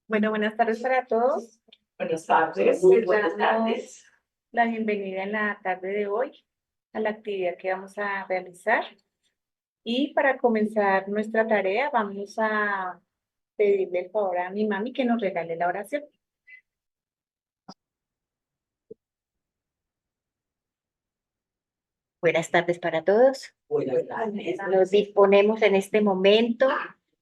Bueno, buenas tardes para todos. Buenas tardes. Les Buenas damos tardes. la bienvenida en la tarde de hoy a la actividad que vamos a realizar. Y para comenzar nuestra tarea, vamos a pedirle el favor a mi mami que nos regale la oración. Buenas tardes para todos. Buenas tardes. Nos disponemos en este momento,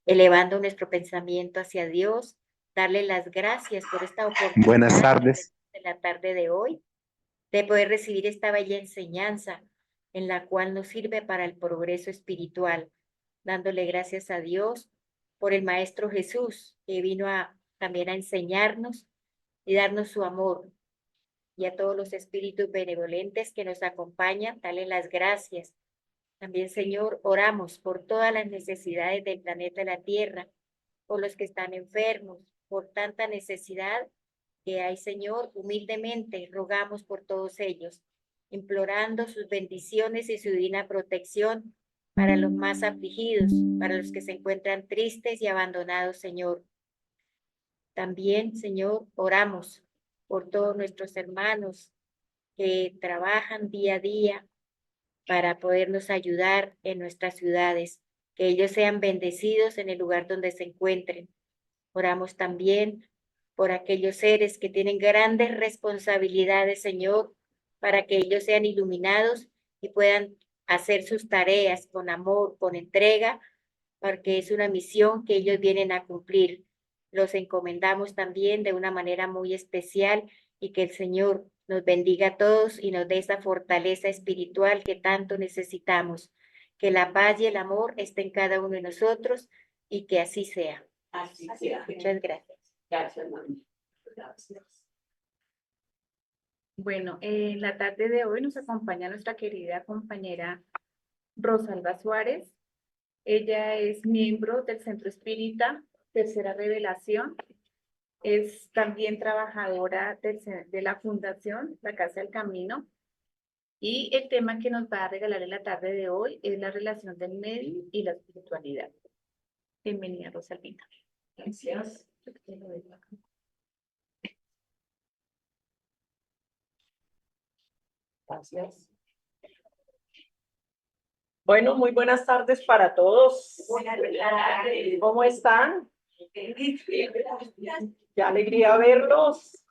elevando nuestro pensamiento hacia Dios, darle las gracias por esta oportunidad Buenas tardes. de la tarde de hoy, de poder recibir esta bella enseñanza en la cual nos sirve para el progreso espiritual, dándole gracias a Dios por el Maestro Jesús, que vino también a enseñarnos y darnos su amor, y a todos los espíritus benevolentes que nos acompañan, darle las gracias. También, Señor, oramos por todas las necesidades del planeta la Tierra, por los que están enfermos, por tanta necesidad que hay, Señor. Humildemente rogamos por todos ellos, implorando sus bendiciones y su divina protección para los más afligidos, para los que se encuentran tristes y abandonados, Señor. También, Señor, oramos por todos nuestros hermanos que trabajan día a día para podernos ayudar en nuestras ciudades, que ellos sean bendecidos en el lugar donde se encuentren. Oramos también por aquellos seres que tienen grandes responsabilidades, Señor, para que ellos sean iluminados y puedan hacer sus tareas con amor, con entrega, porque es una misión que ellos vienen a cumplir. Los encomendamos también de una manera muy especial y que el Señor nos bendiga a todos y nos dé esa fortaleza espiritual que tanto necesitamos. Que la paz y el amor estén en cada uno de nosotros y que así sea. Así sea. Muchas gracias. Gracias, mami. Gracias. Bueno, en la tarde de hoy nos acompaña nuestra querida compañera Rosalba Suárez. Ella es miembro del Centro Espírita Tercera Revelación. Es también trabajadora de la Fundación La Casa del Camino. Y el tema que nos va a regalar en la tarde de hoy es la relación del medio y la espiritualidad. Bienvenida, Rosalvina. Gracias. Gracias. Bueno, muy buenas tardes para todos. Buenas tardes. ¿Cómo están? Qué alegría verlos.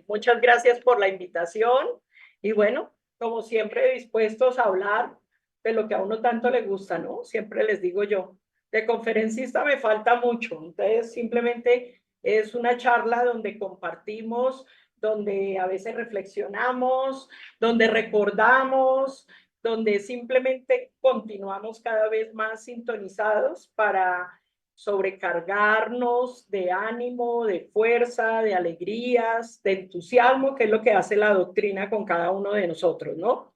Muchas gracias por la invitación. Y bueno, como siempre, dispuestos a hablar de lo que a uno tanto le gusta, ¿no? Siempre les digo yo, de conferencista me falta mucho. Entonces, simplemente es una charla donde compartimos, donde a veces reflexionamos, donde recordamos, donde simplemente continuamos cada vez más sintonizados para sobrecargarnos de ánimo, de fuerza, de alegrías, de entusiasmo, que es lo que hace la doctrina con cada uno de nosotros, ¿no?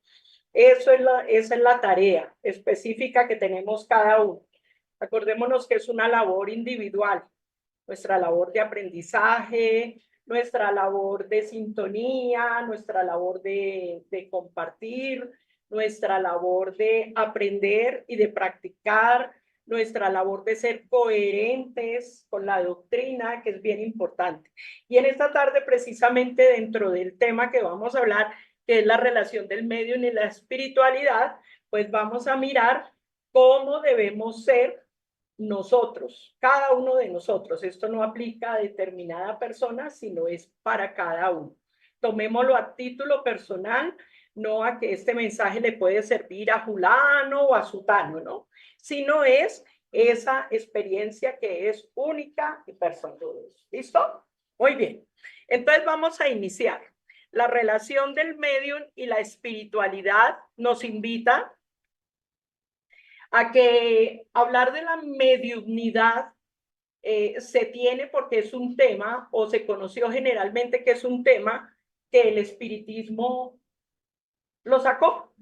Esa es la tarea específica que tenemos cada uno. Acordémonos que es una labor individual, nuestra labor de aprendizaje, nuestra labor de sintonía, nuestra labor de compartir, nuestra labor de aprender y de practicar, nuestra labor de ser coherentes con la doctrina, que es bien importante. Y en esta tarde, precisamente dentro del tema que vamos a hablar, que es la relación del medio y la espiritualidad, pues vamos a mirar cómo debemos ser nosotros, cada uno de nosotros. Esto no aplica a determinada persona, sino es para cada uno. Tomémoslo a título personal, no a que este mensaje le puede servir a fulano o a sutano, ¿no? Sino es esa experiencia que es única y personal. ¿Listo? Muy bien. Entonces vamos a iniciar. La relación del medium y la espiritualidad nos invita a que hablar de la mediunidad se tiene porque es un tema, o se conoció generalmente que es un tema que el espiritismo lo sacó.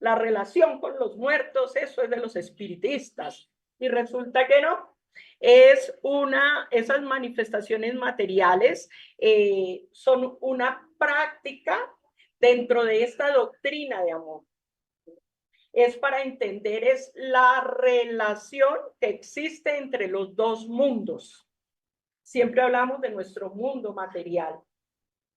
La relación con los muertos, eso es de los espiritistas. Y resulta que no. Esas manifestaciones materiales son una práctica dentro de esta doctrina de amor. Es para entender es la relación que existe entre los dos mundos, siempre hablamos de nuestro mundo material,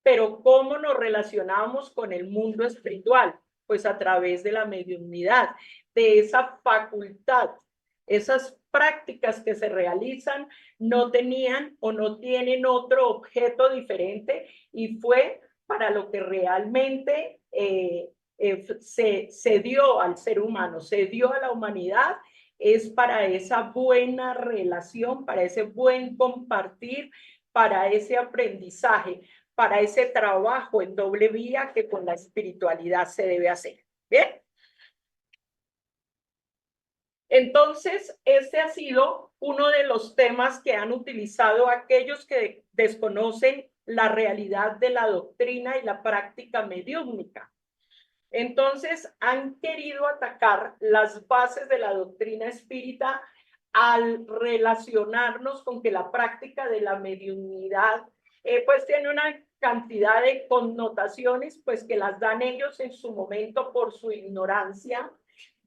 pero ¿cómo nos relacionamos con el mundo espiritual? Pues a través de la mediunidad, de esa facultad. Esas prácticas que se realizan no tenían o no tienen otro objeto diferente y fue para lo que realmente se dio al ser humano, se dio a la humanidad, es para esa buena relación, para ese buen compartir, para ese aprendizaje, para ese trabajo en doble vía que con la espiritualidad se debe hacer. ¿Bien? Entonces, este ha sido uno de los temas que han utilizado aquellos que desconocen la realidad de la doctrina y la práctica mediúmnica. Entonces, han querido atacar las bases de la doctrina espírita al relacionarnos con que la práctica de la mediunidad pues tiene una cantidad de connotaciones pues que las dan ellos en su momento por su ignorancia,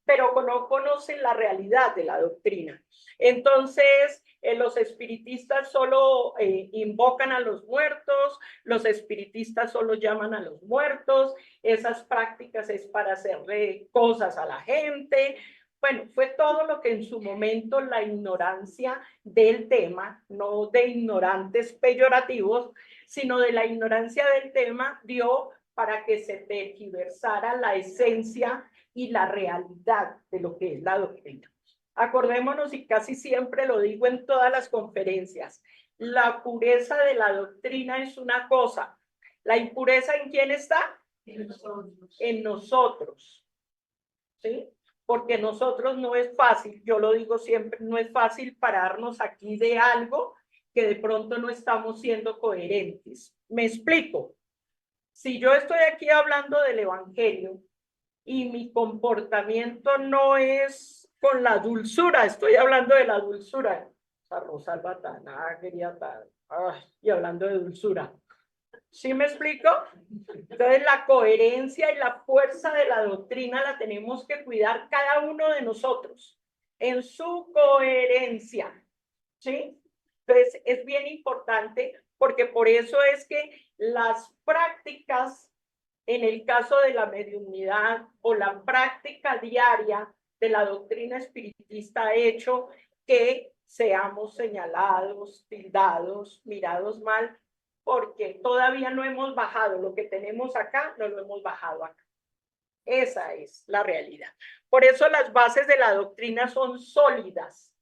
pero no conocen la realidad de la doctrina. Entonces, los espiritistas solo invocan a los muertos, los espiritistas solo llaman a los muertos, esas prácticas es para hacerle cosas a la gente. Bueno, fue todo lo que en su momento la ignorancia del tema, no de ignorantes peyorativos, sino de la ignorancia del tema, dio para que se tergiversara la esencia y la realidad de lo que es la doctrina. Acordémonos, y casi siempre lo digo en todas las conferencias, la pureza de la doctrina es una cosa. ¿La impureza en quién está? En nosotros. En nosotros. ¿Sí? Porque nosotros no es fácil, yo lo digo siempre, no es fácil pararnos aquí de algo que de pronto no estamos siendo coherentes. Me explico. Si yo estoy aquí hablando del Evangelio y mi comportamiento no es con la dulzura, estoy hablando de la dulzura, esa Rosalba tan agria, y hablando de dulzura. ¿Sí me explico? Entonces la coherencia y la fuerza de la doctrina la tenemos que cuidar cada uno de nosotros, en su coherencia, ¿sí? Entonces es bien importante porque por eso es que las prácticas, en el caso de la mediunidad o la práctica diaria de la doctrina espiritista ha hecho que seamos señalados, tildados, mirados mal, porque todavía no hemos bajado. Lo que tenemos acá, no lo hemos bajado acá. Esa es la realidad. Por eso las bases de la doctrina son sólidas,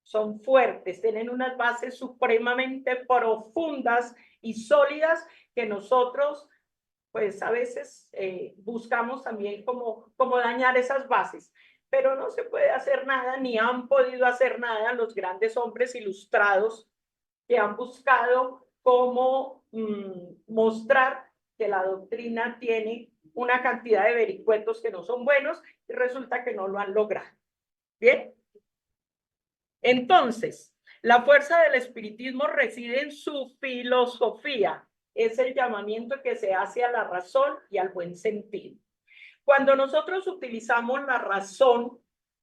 son fuertes, tienen unas bases supremamente profundas y sólidas que nosotros pues a veces buscamos también como dañar esas bases, pero no se puede hacer nada, ni han podido hacer nada los grandes hombres ilustrados que han buscado cómo mostrar que la doctrina tiene una cantidad de vericuetos que no son buenos y resulta que no lo han logrado. ¿Bien? Entonces, la fuerza del espiritismo reside en su filosofía. Es el llamamiento que se hace a la razón y al buen sentido. Cuando nosotros utilizamos la razón,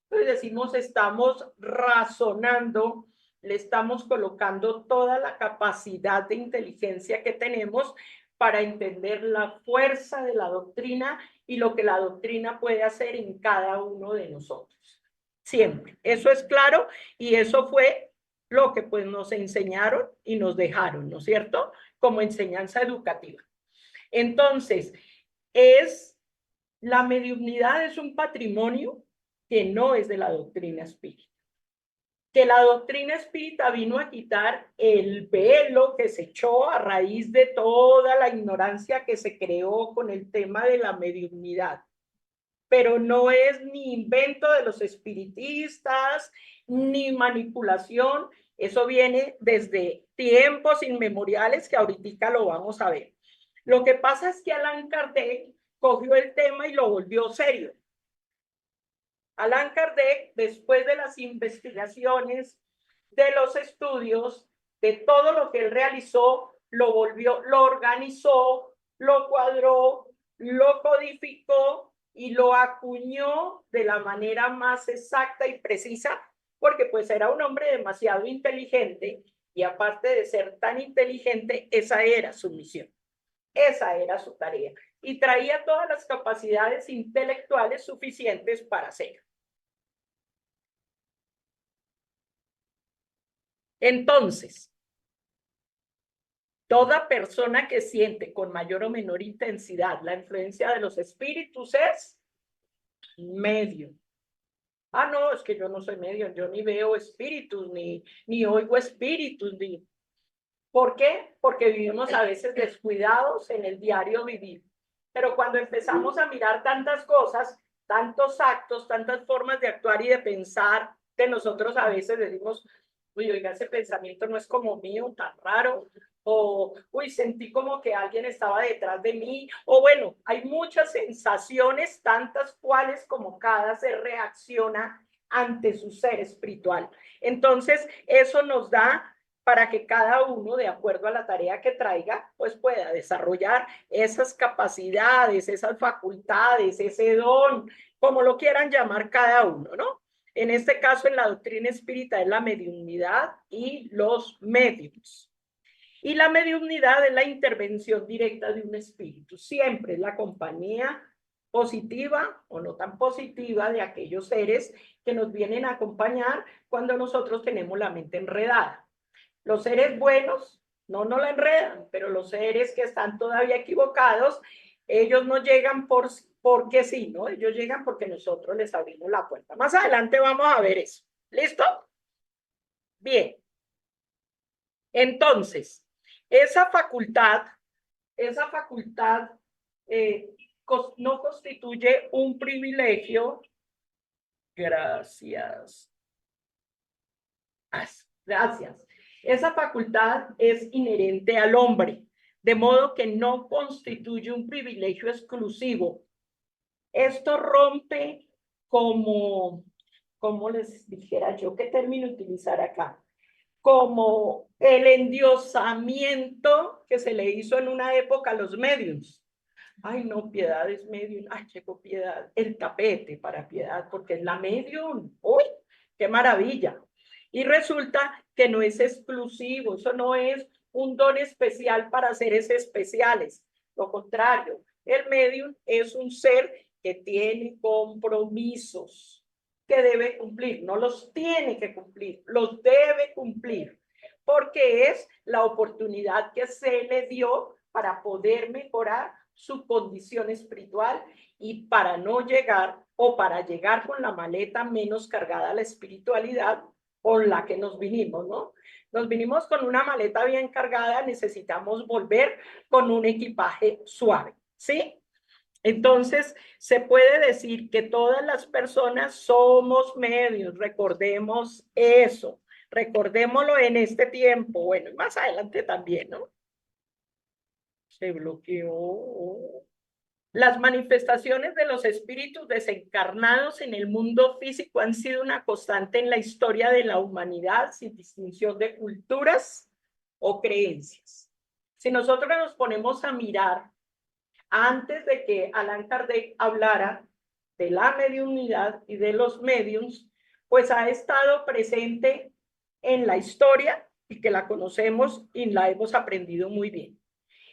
pues decimos estamos razonando, le estamos colocando toda la capacidad de inteligencia que tenemos para entender la fuerza de la doctrina y lo que la doctrina puede hacer en cada uno de nosotros. Siempre. Eso es claro y eso fue lo que pues nos enseñaron y nos dejaron, ¿no es cierto? Como enseñanza educativa. Entonces, la mediunidad es un patrimonio que no es de la doctrina espírita. Que la doctrina espírita vino a quitar el velo que se echó a raíz de toda la ignorancia que se creó con el tema de la mediunidad. Pero no es ni invento de los espiritistas, ni manipulación. Eso viene desde tiempos inmemoriales que ahorita lo vamos a ver. Lo que pasa es que Allan Kardec cogió el tema y lo volvió serio. Allan Kardec, después de las investigaciones, de los estudios, de todo lo que él realizó, lo volvió, lo organizó, lo cuadró, lo codificó y lo acuñó de la manera más exacta y precisa, porque pues era un hombre demasiado inteligente Y aparte de ser tan inteligente, esa era su misión. Esa era su tarea. Y traía todas las capacidades intelectuales suficientes para hacerlo. Entonces, toda persona que siente con mayor o menor intensidad la influencia de los espíritus es medium. Ah, no, es que yo no soy medium, yo ni veo espíritus, ni oigo espíritus, ni... ¿Por qué? Porque vivimos a veces descuidados en el diario vivir. Pero cuando empezamos a mirar tantas cosas, tantos actos, tantas formas de actuar y de pensar, que nosotros a veces decimos, uy, oiga, ese pensamiento no es como mío, tan raro, o, uy, sentí como que alguien estaba detrás de mí, o bueno, hay muchas sensaciones, tantas cuales como cada ser reacciona ante su ser espiritual. Entonces, eso nos da para que cada uno, de acuerdo a la tarea que traiga, pues pueda desarrollar esas capacidades, esas facultades, ese don, como lo quieran llamar cada uno, ¿no? En este caso, en la doctrina espírita es la mediunidad y los mediums. Y la mediunidad es la intervención directa de un espíritu, siempre es la compañía positiva o no tan positiva de aquellos seres que nos vienen a acompañar cuando nosotros tenemos la mente enredada. Los seres buenos no la enredan, pero los seres que están todavía equivocados, ellos no llegan porque sí, ¿no? Ellos llegan porque nosotros les abrimos la puerta. Más adelante vamos a ver eso. ¿Listo? Bien. Entonces, esa facultad no constituye un privilegio. Gracias. Gracias. Esa facultad es inherente al hombre, de modo que no constituye un privilegio exclusivo. Esto rompe como les dijera yo, ¿qué término utilizar acá? Como el endiosamiento que se le hizo en una época a los mediums. Ay, no, Piedad es medium. Ay, llegó Piedad. El tapete para Piedad, porque es la medium. ¡Uy, qué maravilla! Y resulta que no es exclusivo, eso no es un don especial para seres especiales. Lo contrario, el medium es un ser que tiene compromisos que debe cumplir, no los tiene que cumplir, los debe cumplir, porque es la oportunidad que se le dio para poder mejorar su condición espiritual y para no llegar o para llegar con la maleta menos cargada a la espiritualidad con la que nos vinimos, ¿no? Nos vinimos con una maleta bien cargada, necesitamos volver con un equipaje suave, ¿sí? Entonces, se puede decir que todas las personas somos medios, recordemos eso, recordémoslo en este tiempo, bueno, y más adelante también, ¿no? Se bloqueó. Las manifestaciones de los espíritus desencarnados en el mundo físico han sido una constante en la historia de la humanidad, sin distinción de culturas o creencias. Si nosotros nos ponemos a mirar, antes de que Allan Kardec hablara de la mediunidad y de los mediums, pues ha estado presente en la historia y que la conocemos y la hemos aprendido muy bien.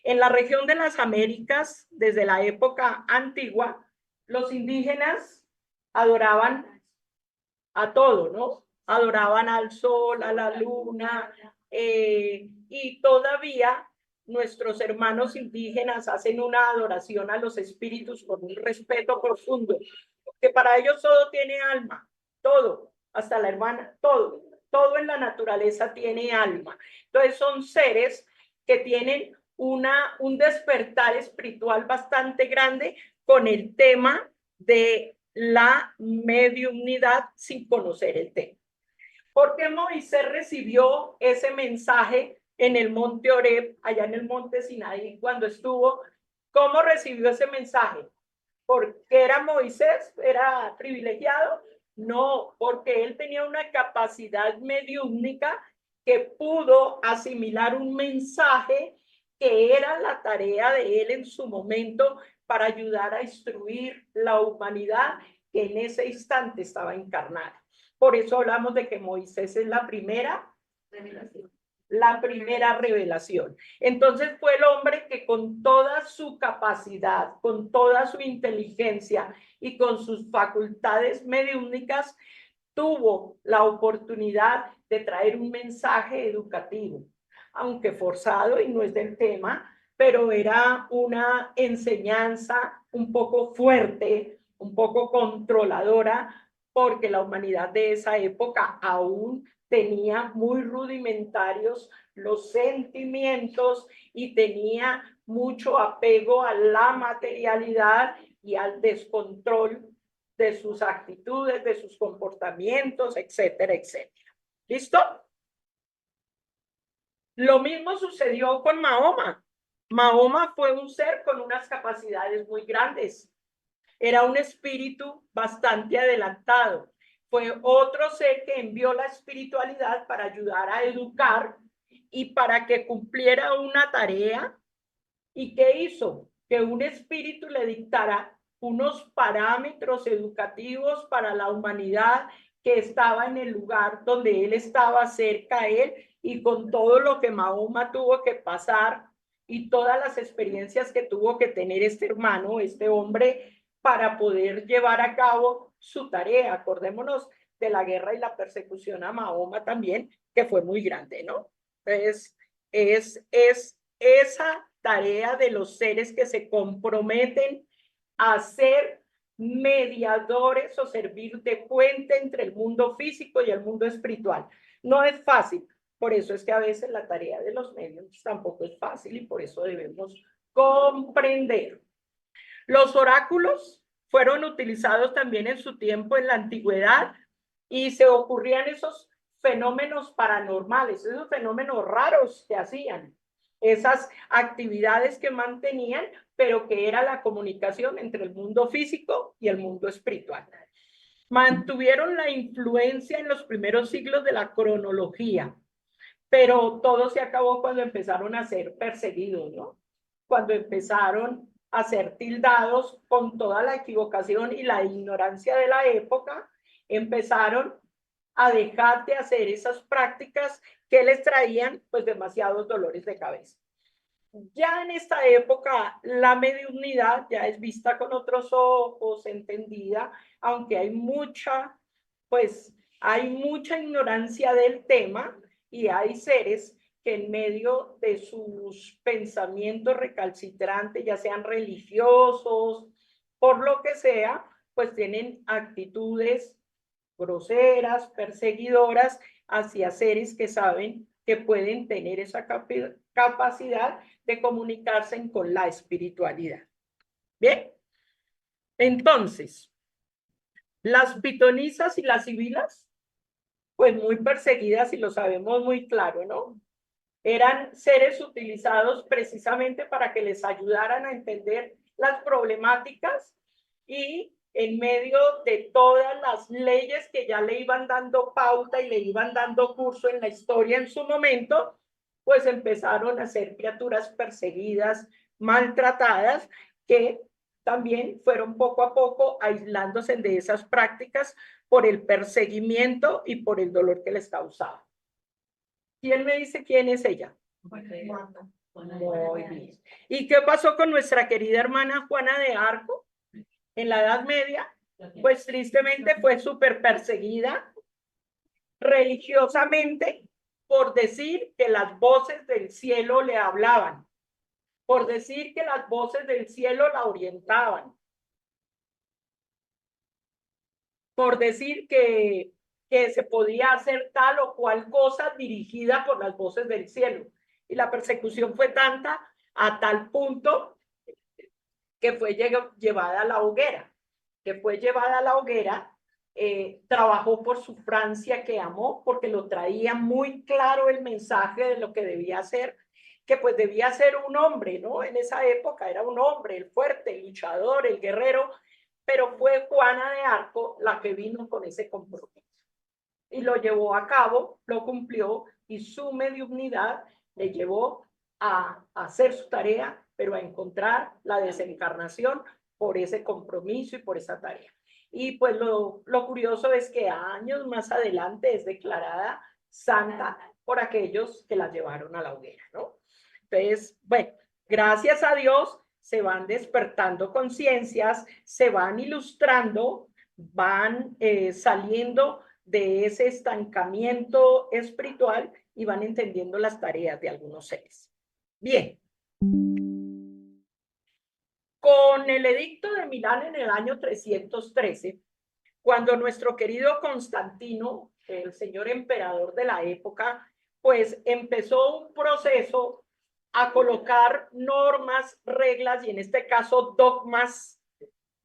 En la región de las Américas, desde la época antigua, los indígenas adoraban a todo, ¿no? Adoraban al sol, a la luna, y todavía nuestros hermanos indígenas hacen una adoración a los espíritus con un respeto profundo, porque para ellos todo tiene alma, todo, hasta la hermana, todo en la naturaleza tiene alma. Entonces son seres que tienen un despertar espiritual bastante grande con el tema de la mediunidad sin conocer el tema. ¿Por qué Moisés recibió ese mensaje en el monte Oreb, allá en el monte Sinaí, cuando estuvo? ¿Cómo recibió ese mensaje? ¿Porque era Moisés? ¿Era privilegiado? No, porque él tenía una capacidad mediúnica que pudo asimilar un mensaje que era la tarea de él en su momento para ayudar a instruir la humanidad que en ese instante estaba encarnada. Por eso hablamos de que Moisés es la primera revelación. la primera revelación. Entonces fue el hombre que con toda su capacidad, con toda su inteligencia y con sus facultades mediúnicas, tuvo la oportunidad de traer un mensaje educativo, aunque forzado y no es del tema, pero era una enseñanza un poco fuerte, un poco controladora, porque la humanidad de esa época aún tenía muy rudimentarios los sentimientos y tenía mucho apego a la materialidad y al descontrol de sus actitudes, de sus comportamientos, etcétera, etcétera. ¿Listo? Lo mismo sucedió con Mahoma. Mahoma fue un ser con unas capacidades muy grandes. Era un espíritu bastante adelantado. Fue otro ser que envió la espiritualidad para ayudar a educar y para que cumpliera una tarea. ¿Y qué hizo? Que un espíritu le dictara unos parámetros educativos para la humanidad que estaba en el lugar donde él estaba cerca a él, y con todo lo que Mahoma tuvo que pasar y todas las experiencias que tuvo que tener este hermano, este hombre, para poder llevar a cabo su tarea. Acordémonos de la guerra y la persecución a Mahoma también, que fue muy grande, ¿no? Entonces, es esa tarea de los seres que se comprometen a ser mediadores o servir de puente entre el mundo físico y el mundo espiritual. No es fácil, por eso es que a veces la tarea de los medios tampoco es fácil y por eso debemos comprender. Los oráculos fueron utilizados también en su tiempo en la antigüedad y se ocurrían esos fenómenos paranormales, esos fenómenos raros que hacían, esas actividades que mantenían, pero que era la comunicación entre el mundo físico y el mundo espiritual. Mantuvieron la influencia en los primeros siglos de la cronología, pero todo se acabó cuando empezaron a ser perseguidos, ¿no? Cuando empezaron a ser tildados con toda la equivocación y la ignorancia de la época, empezaron a dejar de hacer esas prácticas que les traían pues demasiados dolores de cabeza. Ya en esta época la mediunidad ya es vista con otros ojos, entendida, aunque hay mucha ignorancia del tema y hay seres que en medio de sus pensamientos recalcitrantes, ya sean religiosos, por lo que sea, pues tienen actitudes groseras, perseguidoras hacia seres que saben que pueden tener esa capacidad de comunicarse con la espiritualidad. Bien, entonces, las pitonisas y las sibilas, pues muy perseguidas y lo sabemos muy claro, ¿no? Eran seres utilizados precisamente para que les ayudaran a entender las problemáticas y en medio de todas las leyes que ya le iban dando pauta y le iban dando curso en la historia en su momento, pues empezaron a ser criaturas perseguidas, maltratadas, que también fueron poco a poco aislándose de esas prácticas por el perseguimiento y por el dolor que les causaba. ¿Quién me dice quién es ella? Muy bien. ¿Y qué pasó con nuestra querida hermana Juana de Arco en la Edad Media? Pues tristemente fue súper perseguida religiosamente por decir que las voces del cielo le hablaban, por decir que las voces del cielo la orientaban, por decir que se podía hacer tal o cual cosa dirigida por las voces del cielo. Y la persecución fue tanta a tal punto que fue llevada a la hoguera, trabajó por su Francia que amó, porque lo traía muy claro el mensaje de lo que debía hacer, que pues debía ser un hombre, ¿no? En esa época era un hombre, el fuerte, el luchador, el guerrero, pero fue Juana de Arco la que vino con ese compromiso. Y lo llevó a cabo, lo cumplió, y su mediunidad le llevó a hacer su tarea, pero a encontrar la desencarnación por ese compromiso y por esa tarea. Y pues lo curioso es que años más adelante es declarada santa por aquellos que las llevaron a la hoguera, ¿no? Entonces, bueno, gracias a Dios se van despertando conciencias, se van ilustrando, van saliendo de ese estancamiento espiritual y van entendiendo las tareas de algunos seres. Bien. Con el edicto de Milán en el año 313, cuando nuestro querido Constantino, el señor emperador de la época, pues empezó un proceso a colocar normas, reglas y en este caso dogmas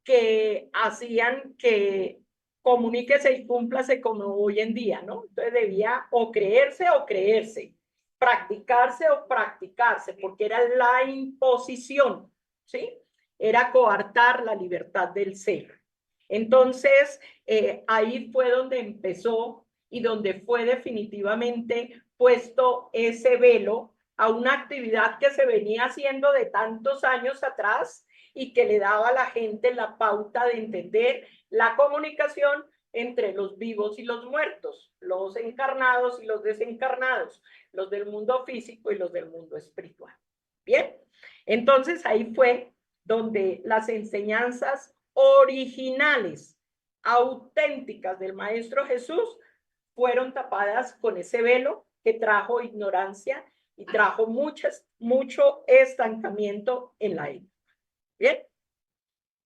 que hacían que comuníquese y cúmplase como hoy en día, ¿no? Entonces debía o creerse, practicarse o practicarse, porque era la imposición, ¿sí? Era coartar la libertad del ser. Entonces, ahí fue donde empezó y donde fue definitivamente puesto ese velo a una actividad que se venía haciendo de tantos años atrás y que le daba a la gente la pauta de entender la comunicación entre los vivos y los muertos, los encarnados y los desencarnados, los del mundo físico y los del mundo espiritual. Bien, entonces ahí fue donde las enseñanzas originales, auténticas del Maestro Jesús, fueron tapadas con ese velo que trajo ignorancia y trajo mucho estancamiento en la época. Bien,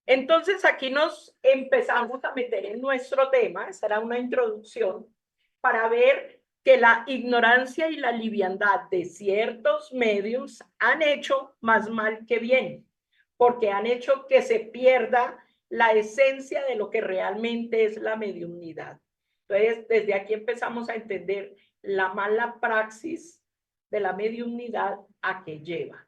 entonces aquí nos empezamos a meter en nuestro tema, esa era una introducción, para ver que la ignorancia y la liviandad de ciertos medios han hecho más mal que bien, porque han hecho que se pierda la esencia de lo que realmente es la mediunidad. Entonces, desde aquí empezamos a entender la mala praxis de la mediunidad a qué lleva.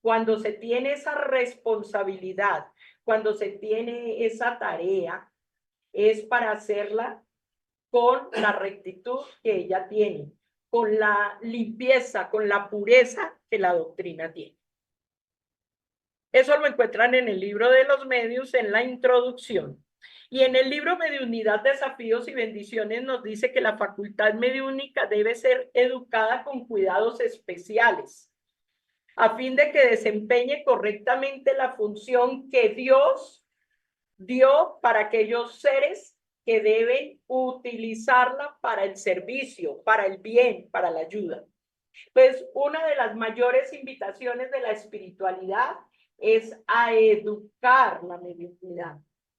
Cuando se tiene esa responsabilidad, cuando se tiene esa tarea, es para hacerla con la rectitud que ella tiene, con la limpieza, con la pureza que la doctrina tiene. Eso lo encuentran en el libro de los medios, en la introducción. Y en el libro Mediunidad, Desafíos y Bendiciones nos dice que la facultad mediúnica debe ser educada con cuidados especiales, a fin de que desempeñe correctamente la función que Dios dio para aquellos seres que deben utilizarla para el servicio, para el bien, para la ayuda. Pues una de las mayores invitaciones de la espiritualidad es a educar la mediunidad.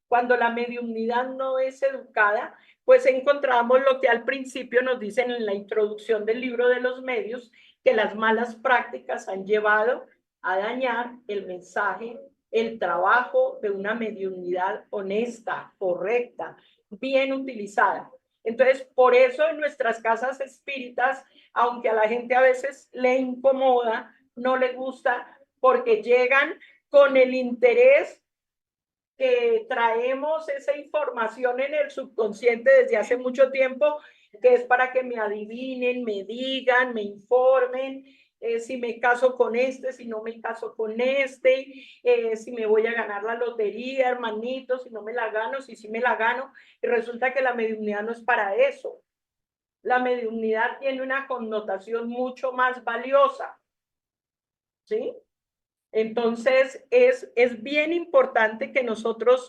Cuando la mediunidad no es educada, pues encontramos lo que al principio nos dicen en la introducción del libro de los medios, que las malas prácticas han llevado a dañar el mensaje, el trabajo de una mediunidad honesta, correcta, bien utilizada. Entonces, por eso en nuestras casas espíritas, aunque a la gente a veces le incomoda, no le gusta, porque llegan con el interés que traemos esa información en el subconsciente desde hace mucho tiempo, que es para que me adivinen, me digan, me informen, si me caso con este, si no me caso con este, si me voy a ganar la lotería, hermanito, si no me la gano, si sí me la gano. Y resulta que la mediunidad no es para eso. La mediunidad tiene una connotación mucho más valiosa, ¿sí? Entonces, es bien importante que nosotros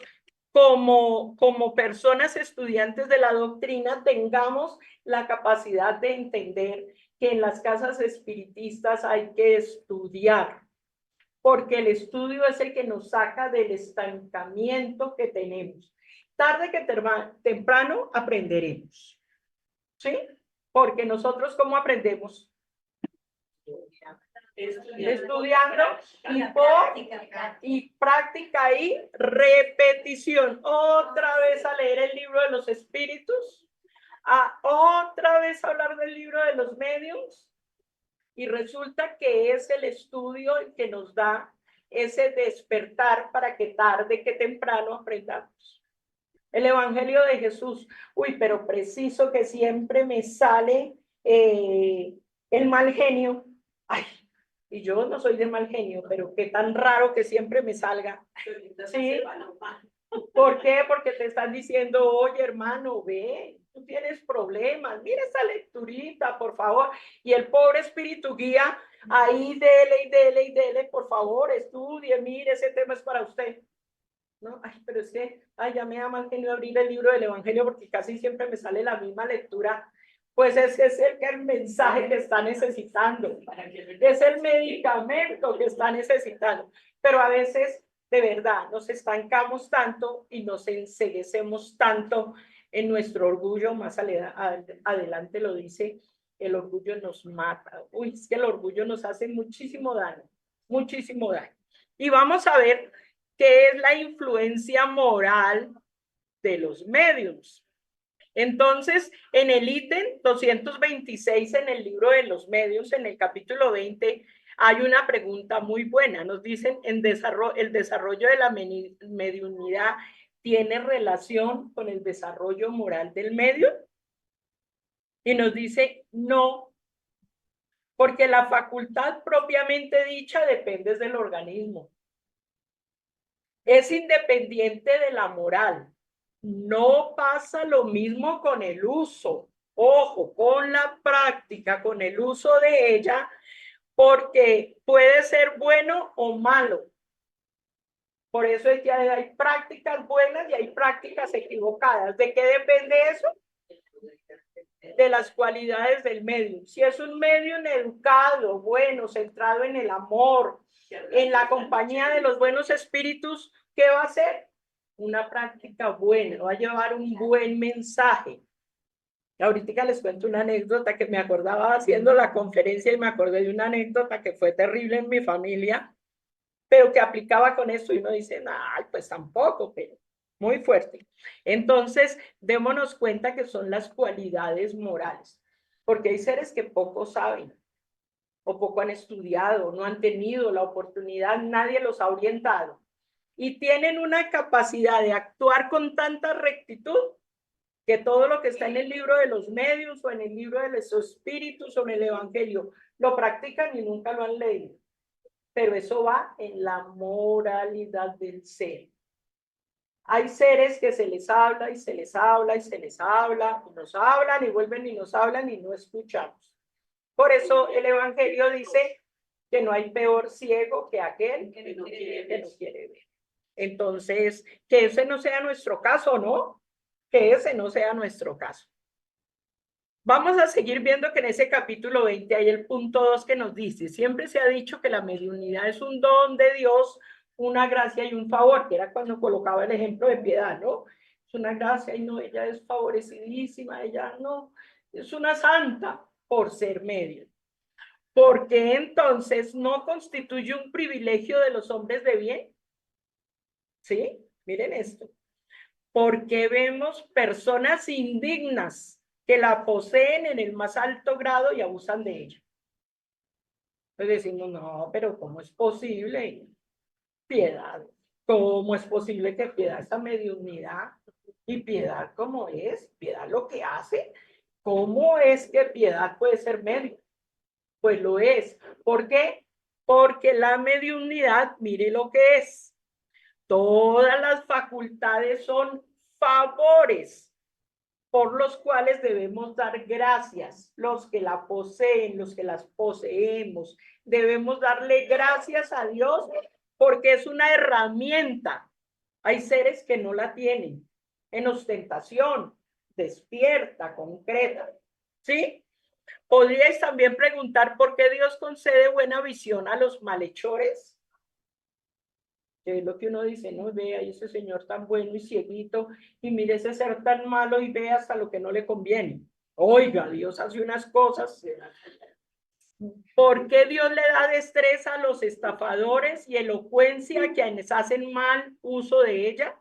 como personas estudiantes de la doctrina tengamos la capacidad de entender que en las casas espiritistas hay que estudiar, porque el estudio es el que nos saca del estancamiento que tenemos. Tarde que temprano aprenderemos, ¿sí? Porque nosotros, ¿cómo aprendemos? Estudiando y práctica y repetición. Otra vez a leer el libro de los espíritus, otra vez a hablar del libro de los medios, y resulta que es el estudio el que nos da ese despertar para que tarde que temprano aprendamos. El Evangelio de Jesús, pero preciso que siempre me sale el mal genio. Ay, y yo no soy de mal genio, pero qué tan raro que siempre me salga. ¿Sí? ¿Por qué? Porque te están diciendo, oye, hermano, ve, tú tienes problemas, mira esa lecturita, por favor. Y el pobre espíritu guía ahí, dele y dele y dele, por favor, estudie, mire, ese tema es para usted. No, ay, pero es que, ay, ya me da mal genio abrir el libro del Evangelio porque casi siempre me sale la misma lectura. Pues ese es el mensaje que está necesitando, es el medicamento que está necesitando. Pero a veces, de verdad, nos estancamos tanto y nos enceguecemos tanto en nuestro orgullo. Más adelante lo dice, el orgullo nos mata. Uy, es que el orgullo nos hace muchísimo daño, muchísimo daño. Y vamos a ver qué es la influencia moral de los medios. Entonces, en el ítem 226 en el libro de los medios, en el capítulo 20, hay una pregunta muy buena. Nos dicen, el desarrollo de la mediunidad tiene relación con el desarrollo moral del medio. Y nos dice, no, porque la facultad propiamente dicha depende del organismo. Es independiente de la moral. No pasa lo mismo con el uso, ojo, con la práctica, con el uso de ella, porque puede ser bueno o malo. Por eso es que hay prácticas buenas y hay prácticas equivocadas. ¿De qué depende eso? De las cualidades del medio. Si es un medio educado, bueno, centrado en el amor, en la compañía de los buenos espíritus, ¿qué va a hacer? Una práctica buena, va a llevar un buen mensaje. Ahorita les cuento una anécdota que me acordaba haciendo la conferencia y me acordé de una anécdota que fue terrible en mi familia, pero que aplicaba con esto y uno dice, ay, pues tampoco, pero muy fuerte. Entonces, démonos cuenta que son las cualidades morales, porque hay seres que poco saben o poco han estudiado, no han tenido la oportunidad, nadie los ha orientado y tienen una capacidad de actuar con tanta rectitud que todo lo que está en el libro de los medios o en el libro de los espíritus o en el evangelio lo practican y nunca lo han leído. Pero eso va en la moralidad del ser. Hay seres que se les habla y se les habla y se les habla, y nos hablan y vuelven y nos hablan y no escuchamos. Por eso el evangelio dice que no hay peor ciego que aquel que no quiere ver. Entonces, que ese no sea nuestro caso, ¿no? Que ese no sea nuestro caso. Vamos a seguir viendo que en ese capítulo 20 hay el punto 2 que nos dice, siempre se ha dicho que la mediunidad es un don de Dios, una gracia y un favor, que era cuando colocaba el ejemplo de Piedad, ¿no? Es una gracia y no, ella es favorecidísima, ella no, es una santa por ser medio. ¿Por qué entonces no constituye un privilegio de los hombres de bien? ¿Sí? Miren esto. Porque vemos personas indignas que la poseen en el más alto grado y abusan de ella. Entonces decimos, no, pero ¿cómo es posible? Piedad, ¿cómo es posible que Piedad esa mediunidad? Y Piedad, ¿cómo es? Piedad lo que hace. ¿Cómo es que Piedad puede ser medio? Pues lo es. ¿Por qué? Porque la mediunidad, mire lo que es. Todas las facultades son favores por los cuales debemos dar gracias, los que la poseen, los que las poseemos, debemos darle gracias a Dios porque es una herramienta. Hay seres que no la tienen en ostentación, despierta, concreta, ¿sí? Podríais también preguntar por qué Dios concede buena visión a los malhechores. Que es lo que uno dice, no, vea ese señor tan bueno y cieguito, y mire ese ser tan malo y ve hasta lo que no le conviene. Oiga, Dios hace unas cosas. ¿Por qué Dios le da destreza a los estafadores y elocuencia a quienes hacen mal uso de ella?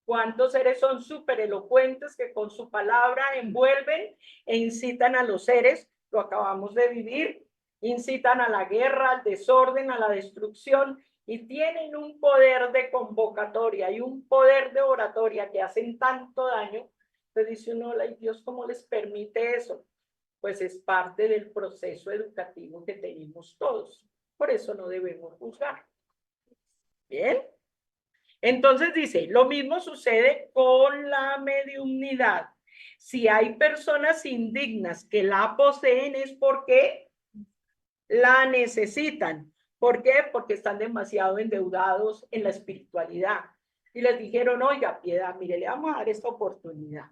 ¿Cuántos seres son súper elocuentes que con su palabra envuelven e incitan a los seres? Lo acabamos de vivir. Incitan a la guerra, al desorden, a la destrucción y tienen un poder de convocatoria y un poder de oratoria que hacen tanto daño. Entonces dice uno, ay Dios, ¿cómo les permite eso? Pues es parte del proceso educativo que tenemos todos. Por eso no debemos juzgar. Bien. Entonces dice, lo mismo sucede con la mediumnidad. Si hay personas indignas que la poseen es porque la necesitan. ¿Por qué? Porque están demasiado endeudados en la espiritualidad. Y les dijeron, oiga, Piedad, mire, le vamos a dar esta oportunidad.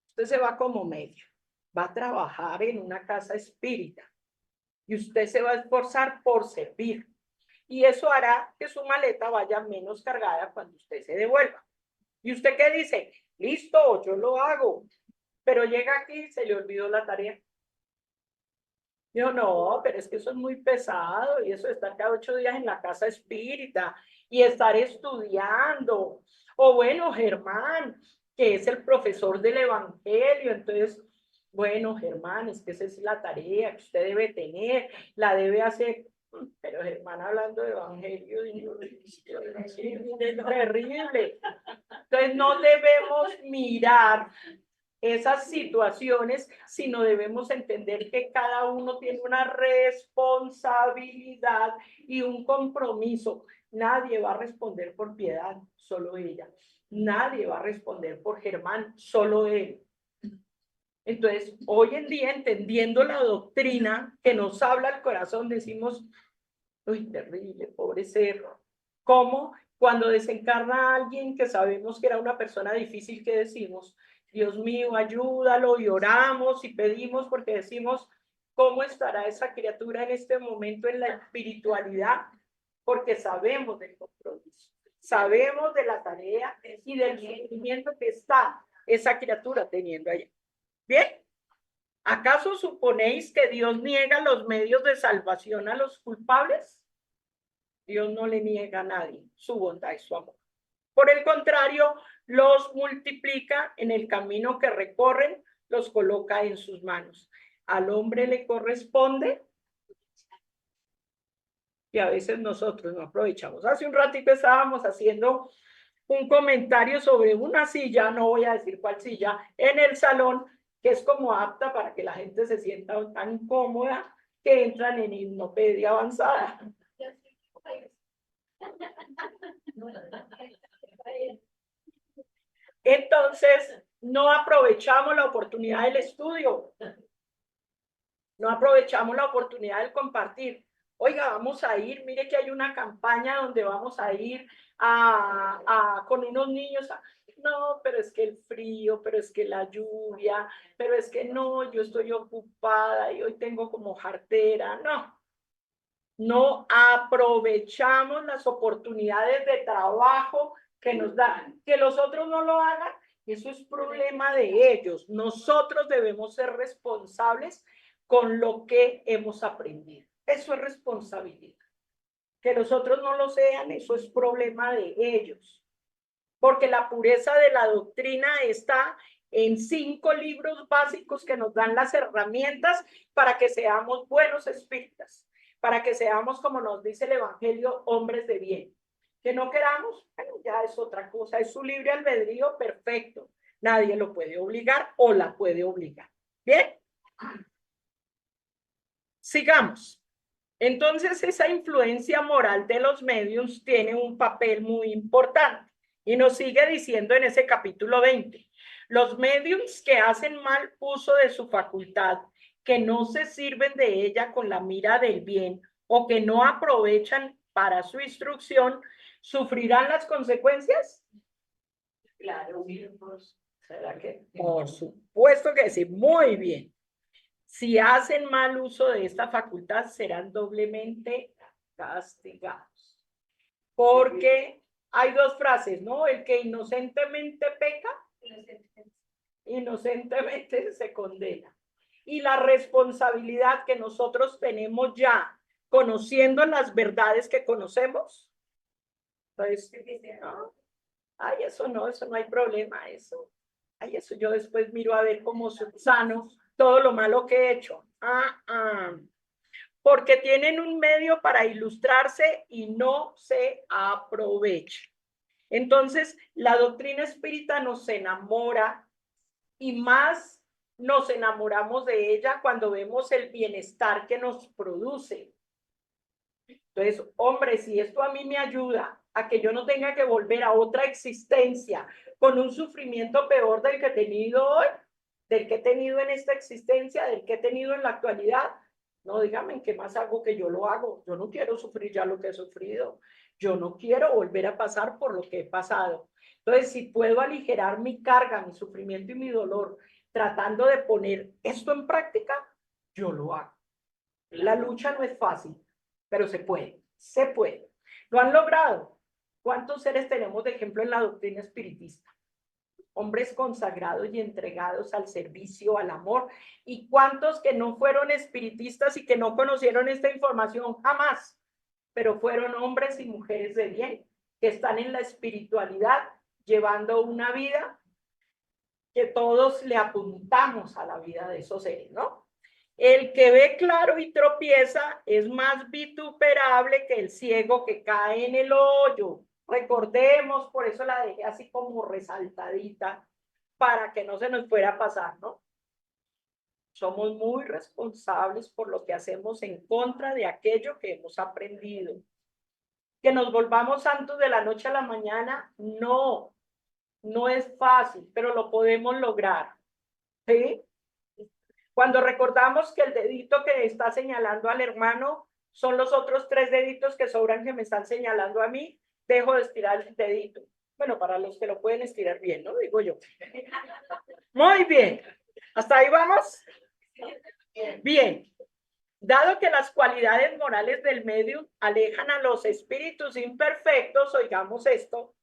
Usted se va como medio, va a trabajar en una casa espírita y usted se va a esforzar por servir. Y eso hará que su maleta vaya menos cargada cuando usted se devuelva. ¿Y usted qué dice? Listo, yo lo hago. Pero llega aquí y se le olvidó la tarea. Yo no, pero es que eso es muy pesado y eso de estar cada 8 días en la casa espírita y estar estudiando. O bueno, Germán, que es el profesor del Evangelio, entonces, bueno, Germán, es que esa es la tarea que usted debe tener, la debe hacer. Pero Germán hablando de Evangelio, es terrible. Entonces no debemos mirar esas situaciones, sino debemos entender que cada uno tiene una responsabilidad y un compromiso. Nadie va a responder por Piedad, solo ella. Nadie va a responder por Germán, solo él. Entonces, hoy en día, entendiendo la doctrina que nos habla el corazón, decimos, uy, terrible, pobre cerro. ¿Cómo? Cuando desencarna a alguien que sabemos que era una persona difícil, que decimos, Dios mío, ayúdalo, y oramos y pedimos porque decimos, ¿cómo estará esa criatura en este momento en la espiritualidad? Porque sabemos del compromiso, sabemos de la tarea y del sufrimiento que está esa criatura teniendo allá. ¿Bien? ¿Acaso suponéis que Dios niega los medios de salvación a los culpables? Dios no le niega a nadie su bondad y su amor. Por el contrario, los multiplica en el camino que recorren, los coloca en sus manos. Al hombre le corresponde, y a veces nosotros no aprovechamos. Hace un ratito estábamos haciendo un comentario sobre una silla, no voy a decir cuál silla, en el salón, que es como apta para que la gente se sienta tan cómoda que entran en hipnopedia avanzada. Entonces, no aprovechamos la oportunidad del estudio, no aprovechamos la oportunidad del compartir. Oiga, vamos a ir, mire que hay una campaña donde vamos a ir con unos niños. No, pero es que el frío, pero es que la lluvia, pero es que no, yo estoy ocupada y hoy tengo como jartera. No aprovechamos las oportunidades de trabajo que nos dan. Que los otros no lo hagan, eso es problema de ellos. Nosotros debemos ser responsables con lo que hemos aprendido. Eso es responsabilidad. Que los otros no lo sean, eso es problema de ellos. Porque la pureza de la doctrina está en 5 libros básicos que nos dan las herramientas para que seamos buenos espíritas, para que seamos, como nos dice el Evangelio, hombres de bien. Que no queramos, bueno, ya es otra cosa, es su libre albedrío, perfecto. Nadie lo puede obligar o la puede obligar. ¿Bien? Sigamos. Entonces, esa influencia moral de los medios tiene un papel muy importante. Y nos sigue diciendo en ese capítulo 20, los medios que hacen mal uso de su facultad, que no se sirven de ella con la mira del bien o que no aprovechan para su instrucción, ¿sufrirán las consecuencias? Claro, ¿será que? Por supuesto que sí, muy bien. Si hacen mal uso de esta facultad, serán doblemente castigados. Porque hay 2 frases, ¿no? El que inocentemente peca, inocentemente se condena. Y la responsabilidad que nosotros tenemos ya, conociendo las verdades que conocemos, pues, ¿no? Ay, eso no hay problema, eso. Ay, eso yo después miro a ver cómo sano todo lo malo que he hecho. Porque tienen un medio para ilustrarse y no se aprovecha. Entonces, la doctrina espírita nos enamora y más nos enamoramos de ella cuando vemos el bienestar que nos produce. Entonces, hombre, si esto a mí me ayuda a que yo no tenga que volver a otra existencia con un sufrimiento peor del que he tenido hoy, del que he tenido en esta existencia, del que he tenido en la actualidad. No, dígame, ¿qué más hago que yo lo hago? Yo no quiero sufrir ya lo que he sufrido. Yo no quiero volver a pasar por lo que he pasado. Entonces, si puedo aligerar mi carga, mi sufrimiento y mi dolor, tratando de poner esto en práctica, yo lo hago. La lucha no es fácil, pero se puede, se puede. Lo han logrado. ¿Cuántos seres tenemos de ejemplo en la doctrina espiritista? Hombres consagrados y entregados al servicio, al amor. ¿Y cuántos que no fueron espiritistas y que no conocieron esta información jamás? Pero fueron hombres y mujeres de bien, que están en la espiritualidad, llevando una vida que todos le apuntamos a la vida de esos seres, ¿no? El que ve claro y tropieza es más vituperable que el ciego que cae en el hoyo. Recordemos, por eso la dejé así como resaltadita, para que no se nos fuera a pasar, ¿no? Somos muy responsables por lo que hacemos en contra de aquello que hemos aprendido. Que nos volvamos santos de la noche a la mañana, no, no es fácil, pero lo podemos lograr, ¿sí? Cuando recordamos que el dedito que está señalando al hermano son los otros 3 deditos que sobran que me están señalando a mí, dejo de estirar el dedito. Bueno, para los que lo pueden estirar bien, ¿no? Digo yo. Muy bien. ¿Hasta ahí vamos? Bien. Dado que las cualidades morales del medium alejan a los espíritus imperfectos, oigamos esto,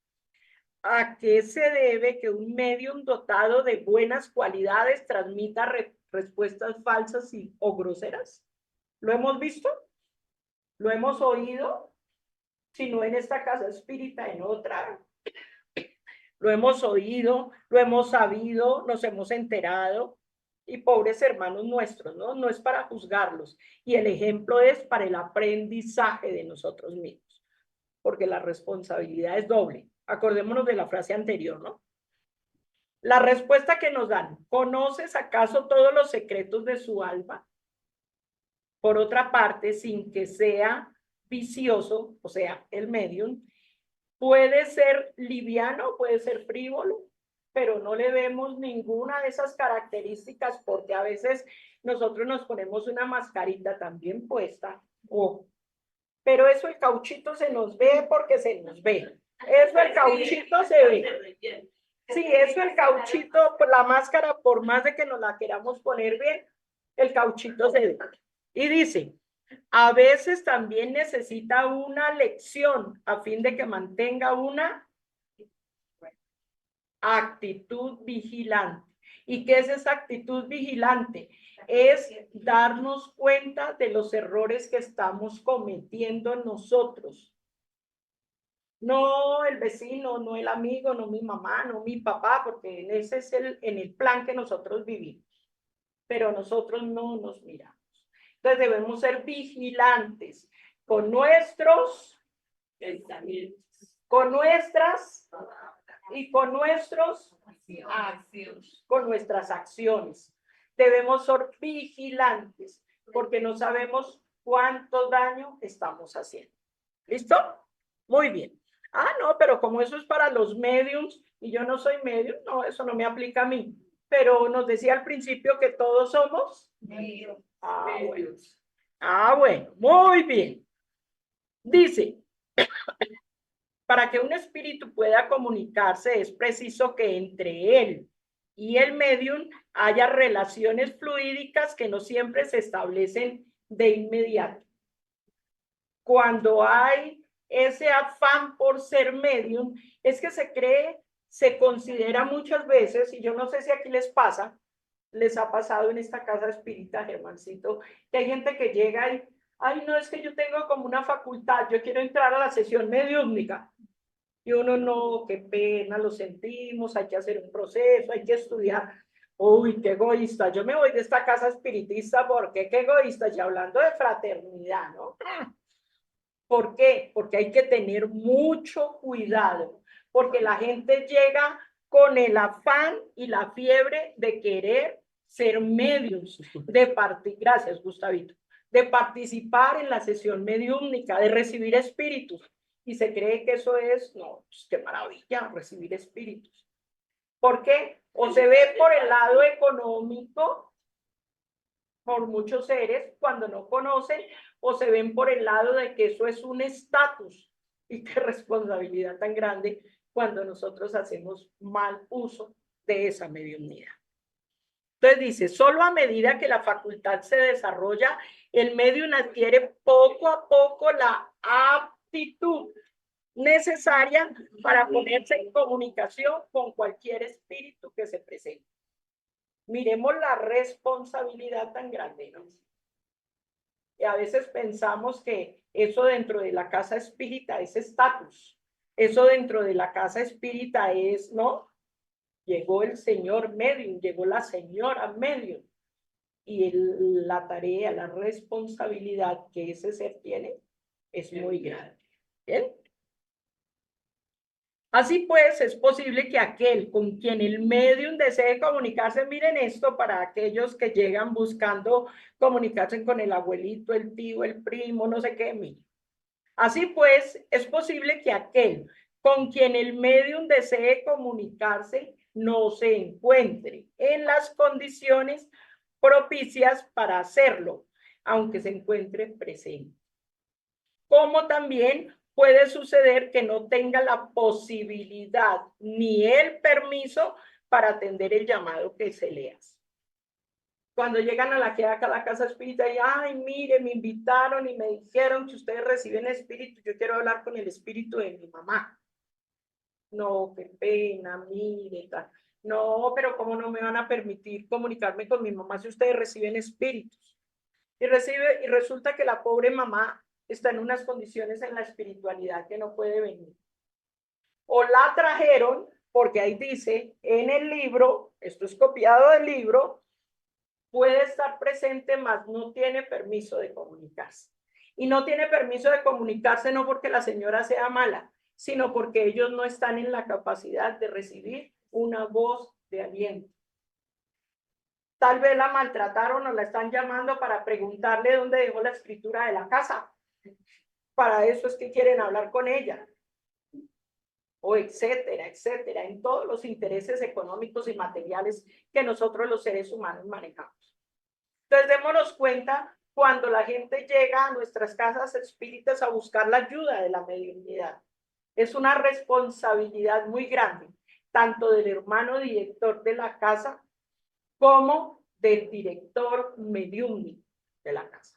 ¿a qué se debe que un medium dotado de buenas cualidades transmita respuestas falsas o groseras? ¿Lo hemos visto? ¿Lo hemos oído? Si no en esta casa espírita, en otra. Lo hemos oído, lo hemos sabido, nos hemos enterado. Y pobres hermanos nuestros, ¿no? No es para juzgarlos. Y el ejemplo es para el aprendizaje de nosotros mismos. Porque la responsabilidad es doble. Acordémonos de la frase anterior, ¿no? La respuesta que nos dan, ¿conoces acaso todos los secretos de su alma? Por otra parte, sin que sea vicioso, o sea, el medium, puede ser liviano, puede ser frívolo, pero no le vemos ninguna de esas características porque a veces nosotros nos ponemos una mascarita también puesta, pero eso el cauchito se nos ve porque se nos ve. Eso el cauchito se ve. Sí, eso el cauchito, la máscara, por más de que nos la queramos poner bien, el cauchito se ve. Y dice, a veces también necesita una lección a fin de que mantenga una actitud vigilante. ¿Y qué es esa actitud vigilante? Es darnos cuenta de los errores que estamos cometiendo nosotros. No el vecino, no el amigo, no mi mamá, no mi papá, porque ese es en el plan que nosotros vivimos. Pero nosotros no nos miramos. Entonces debemos ser vigilantes con nuestros pensamientos, con nuestras y con nuestros actos, con nuestras acciones. Debemos ser vigilantes porque no sabemos cuánto daño estamos haciendo. ¿Listo? Muy bien. Ah, no, pero como eso es para los mediums y yo no soy medium, no, eso no me aplica a mí. Pero nos decía al principio que todos somos mediums. Bueno, muy bien. Dice, para que un espíritu pueda comunicarse es preciso que entre él y el medium haya relaciones fluídicas que no siempre se establecen de inmediato. Cuando hay ese afán por ser medium, es que se cree, se considera muchas veces, y yo no sé si aquí les pasa, les ha pasado en esta casa espírita, Germancito, que hay gente que llega y, ay, no, es que yo tengo como una facultad, yo quiero entrar a la sesión mediúmnica. Y uno, no, qué pena, lo sentimos, hay que hacer un proceso, hay que estudiar. Uy, qué egoísta, yo me voy de esta casa espiritista porque qué egoísta, ya hablando de fraternidad, ¿no? ¿Por qué? Porque hay que tener mucho cuidado, porque la gente llega con el afán y la fiebre de querer ser medios, gracias Gustavito, de participar en la sesión mediúmnica, de recibir espíritus. y se cree que eso es, no, pues qué maravilla, recibir espíritus. ¿Por qué? O se ve por el lado económico, por muchos seres, cuando no conocen, o se ven por el lado de que eso es un estatus, y qué responsabilidad tan grande cuando nosotros hacemos mal uso de esa mediunidad. Entonces dice, solo a medida que la facultad se desarrolla, el medium adquiere poco a poco la aptitud necesaria para ponerse en comunicación con cualquier espíritu que se presente. Miremos la responsabilidad tan grande, ¿no? Y a veces pensamos que eso dentro de la casa espírita es estatus, eso dentro de la casa espírita es, ¿no? Llegó el señor medium, llegó la señora medium, y la tarea, la responsabilidad que ese ser tiene es muy grande. ¿Bien? Así pues, es posible que aquel con quien el medium desee comunicarse, miren esto para aquellos que llegan buscando comunicarse con el abuelito, el tío, el primo, no sé qué, miren. Así pues, es posible que aquel con quien el medium desee comunicarse no se encuentre en las condiciones propicias para hacerlo, aunque se encuentre presente. Como también puede suceder que no tenga la posibilidad ni el permiso para atender el llamado que se le hace. Cuando llegan a la casa espírita y, ay, mire, me invitaron y me dijeron que ustedes reciben espíritu, yo quiero hablar con el espíritu de mi mamá. No, qué pena, mire, tal. No, pero ¿cómo no me van a permitir comunicarme con mi mamá si ustedes reciben espíritus? Y resulta que la pobre mamá está en unas condiciones en la espiritualidad que no puede venir. O la trajeron, porque ahí dice en el libro, esto es copiado del libro, puede estar presente, mas no tiene permiso de comunicarse. Y no tiene permiso de comunicarse no porque la señora sea mala, sino porque ellos no están en la capacidad de recibir una voz de aliento. Tal vez la maltrataron o la están llamando para preguntarle dónde dejó la escritura de la casa. Para eso es que quieren hablar con ella. O etcétera, etcétera, en todos los intereses económicos y materiales que nosotros los seres humanos manejamos. Entonces, démonos cuenta cuando la gente llega a nuestras casas espíritas a buscar la ayuda de la mediunidad. Es una responsabilidad muy grande, tanto del hermano director de la casa como del director mediúnico de la casa.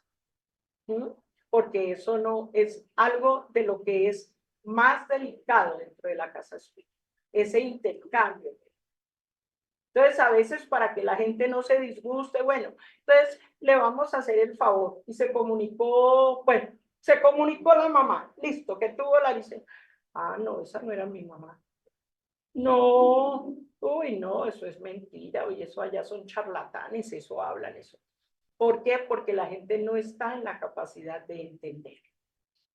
Porque eso no es algo de lo que es más delicado dentro de la casa espírita, ese intercambio. Entonces, a veces para que la gente no se disguste, bueno, entonces le vamos a hacer el favor. Y se comunicó, bueno, se comunicó la mamá, listo, que tuvo la licencia. Ah, no, esa no era mi mamá. No, uy, no, eso es mentira, oye, eso allá son charlatanes, eso hablan, eso. ¿Por qué? Porque la gente no está en la capacidad de entender.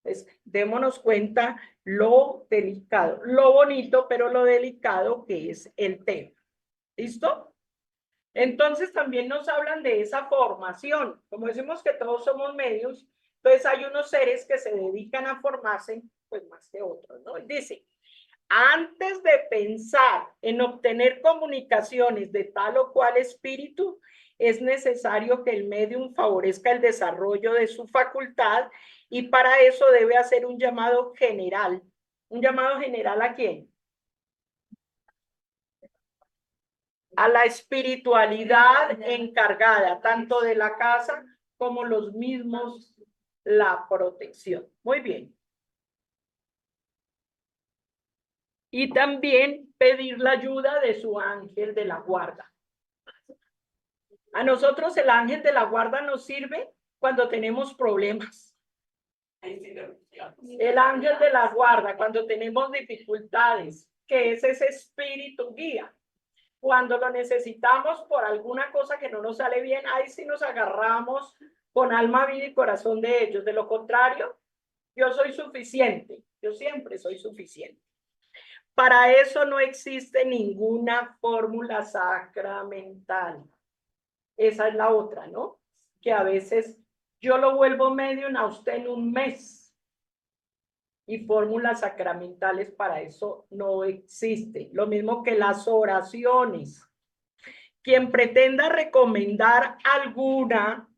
Entonces, démonos cuenta lo delicado, lo bonito, pero lo delicado que es el tema. ¿Listo? Entonces también nos hablan de esa formación. Como decimos que todos somos medios, entonces hay unos seres que se dedican a formarse, pues más que otros, ¿no? Dice, antes de pensar en obtener comunicaciones de tal o cual espíritu, es necesario que el medium favorezca el desarrollo de su facultad y para eso debe hacer un llamado general. ¿Un llamado general a quién? A la espiritualidad encargada, tanto de la casa como los mismos, la protección. Muy bien. Y también pedir la ayuda de su ángel de la guarda. A nosotros el ángel de la guarda nos sirve cuando tenemos problemas. El ángel de la guarda cuando tenemos dificultades, que es ese espíritu guía. Cuando lo necesitamos por alguna cosa que no nos sale bien, ahí sí nos agarramos con alma, vida y corazón de ellos. De lo contrario, yo soy suficiente. Yo siempre soy suficiente. Para eso no existe ninguna fórmula sacramental. Esa es la otra, ¿no? Que a veces yo lo vuelvo medium a usted en un mes. y fórmulas sacramentales para eso no existe. Lo mismo que las oraciones. Quien pretenda recomendar alguna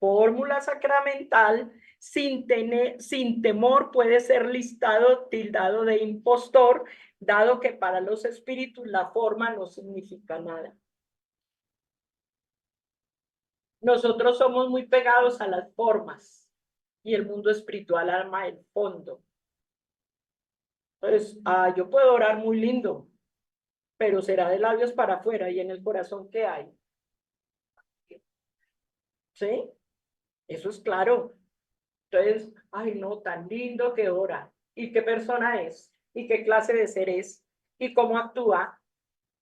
fórmula sacramental sin temor puede ser tildado de impostor, dado que para los espíritus la forma no significa nada. Nosotros somos muy pegados a las formas y el mundo espiritual ama el fondo. Entonces, yo puedo orar muy lindo, pero será de labios para afuera, y en el corazón, ¿qué hay? ¿Sí? Eso es claro. Entonces, ay no, tan lindo que ora. ¿Y qué persona es? ¿Y qué clase de ser es? ¿Y cómo actúa?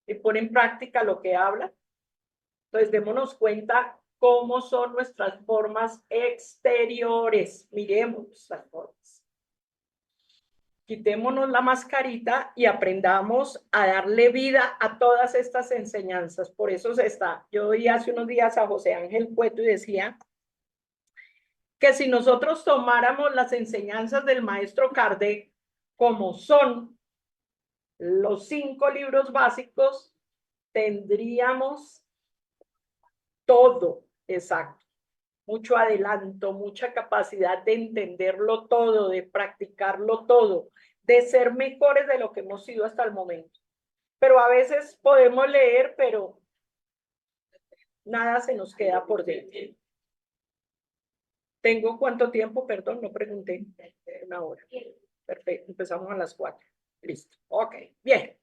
¿Y pone en práctica lo que habla? Entonces, démonos cuenta cómo son nuestras formas exteriores. Miremos nuestras formas. Quitémonos la mascarita y aprendamos a darle vida a todas estas enseñanzas. Por eso yo oí hace unos días a José Ángel Cueto y decía que si nosotros tomáramos las enseñanzas del maestro Kardec como son los 5 libros básicos, tendríamos todo, exacto, mucho adelanto, mucha capacidad de entenderlo todo, de practicarlo todo, de ser mejores de lo que hemos sido hasta el momento. Pero a veces podemos leer, pero nada se nos queda por dentro. ¿Tengo cuánto tiempo? Perdón, no pregunté. 1 hora. Perfecto, empezamos a las 4. Listo. Ok, bien.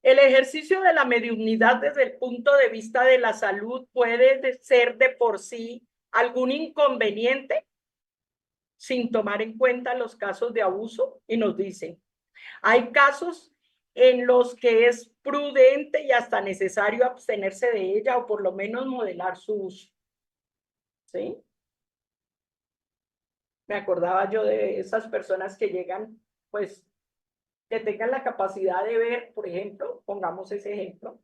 El ejercicio de la mediunidad desde el punto de vista de la salud puede ser de por sí algún inconveniente sin tomar en cuenta los casos de abuso, y nos dicen, hay casos en los que es prudente y hasta necesario abstenerse de ella o por lo menos modelar su uso. ¿Sí? Me acordaba yo de esas personas que llegan, pues, que tengan la capacidad de ver, por ejemplo, pongamos ese ejemplo,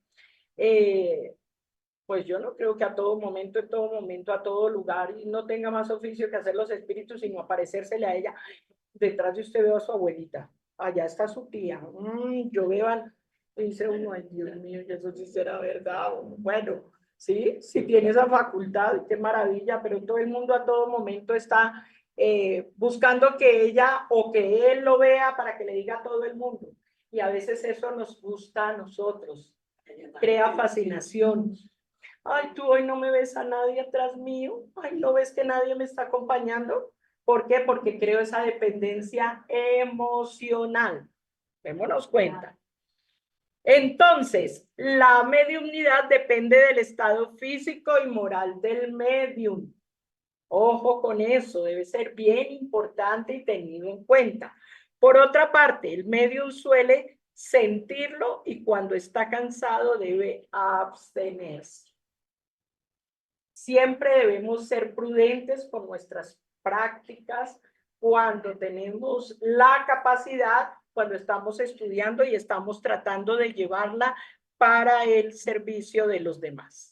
pues yo no creo que a todo momento, en todo momento, a todo lugar, y no tenga más oficio que hacer los espíritus, sino aparecérsele a ella. Detrás de usted veo a su abuelita, allá está su tía, yo veo, dice uno, ay Dios mío, y eso sí será verdad. Bueno, sí, sí tiene esa facultad, qué maravilla, pero todo el mundo a todo momento está buscando que ella o que él lo vea para que le diga a todo el mundo. Y a veces eso nos gusta a nosotros, crea fascinación. Ay, tú hoy no me ves a nadie atrás mío. Ay, ¿no ves que nadie me está acompañando? ¿Por qué? Porque creo esa dependencia emocional. Démonos cuenta. Entonces, la mediumnidad depende del estado físico y moral del medium. Ojo con eso, debe ser bien importante y tenido en cuenta. Por otra parte, el medium suele sentirlo y cuando está cansado debe abstenerse. Siempre debemos ser prudentes con nuestras prácticas cuando tenemos la capacidad, cuando estamos estudiando y estamos tratando de llevarla para el servicio de los demás.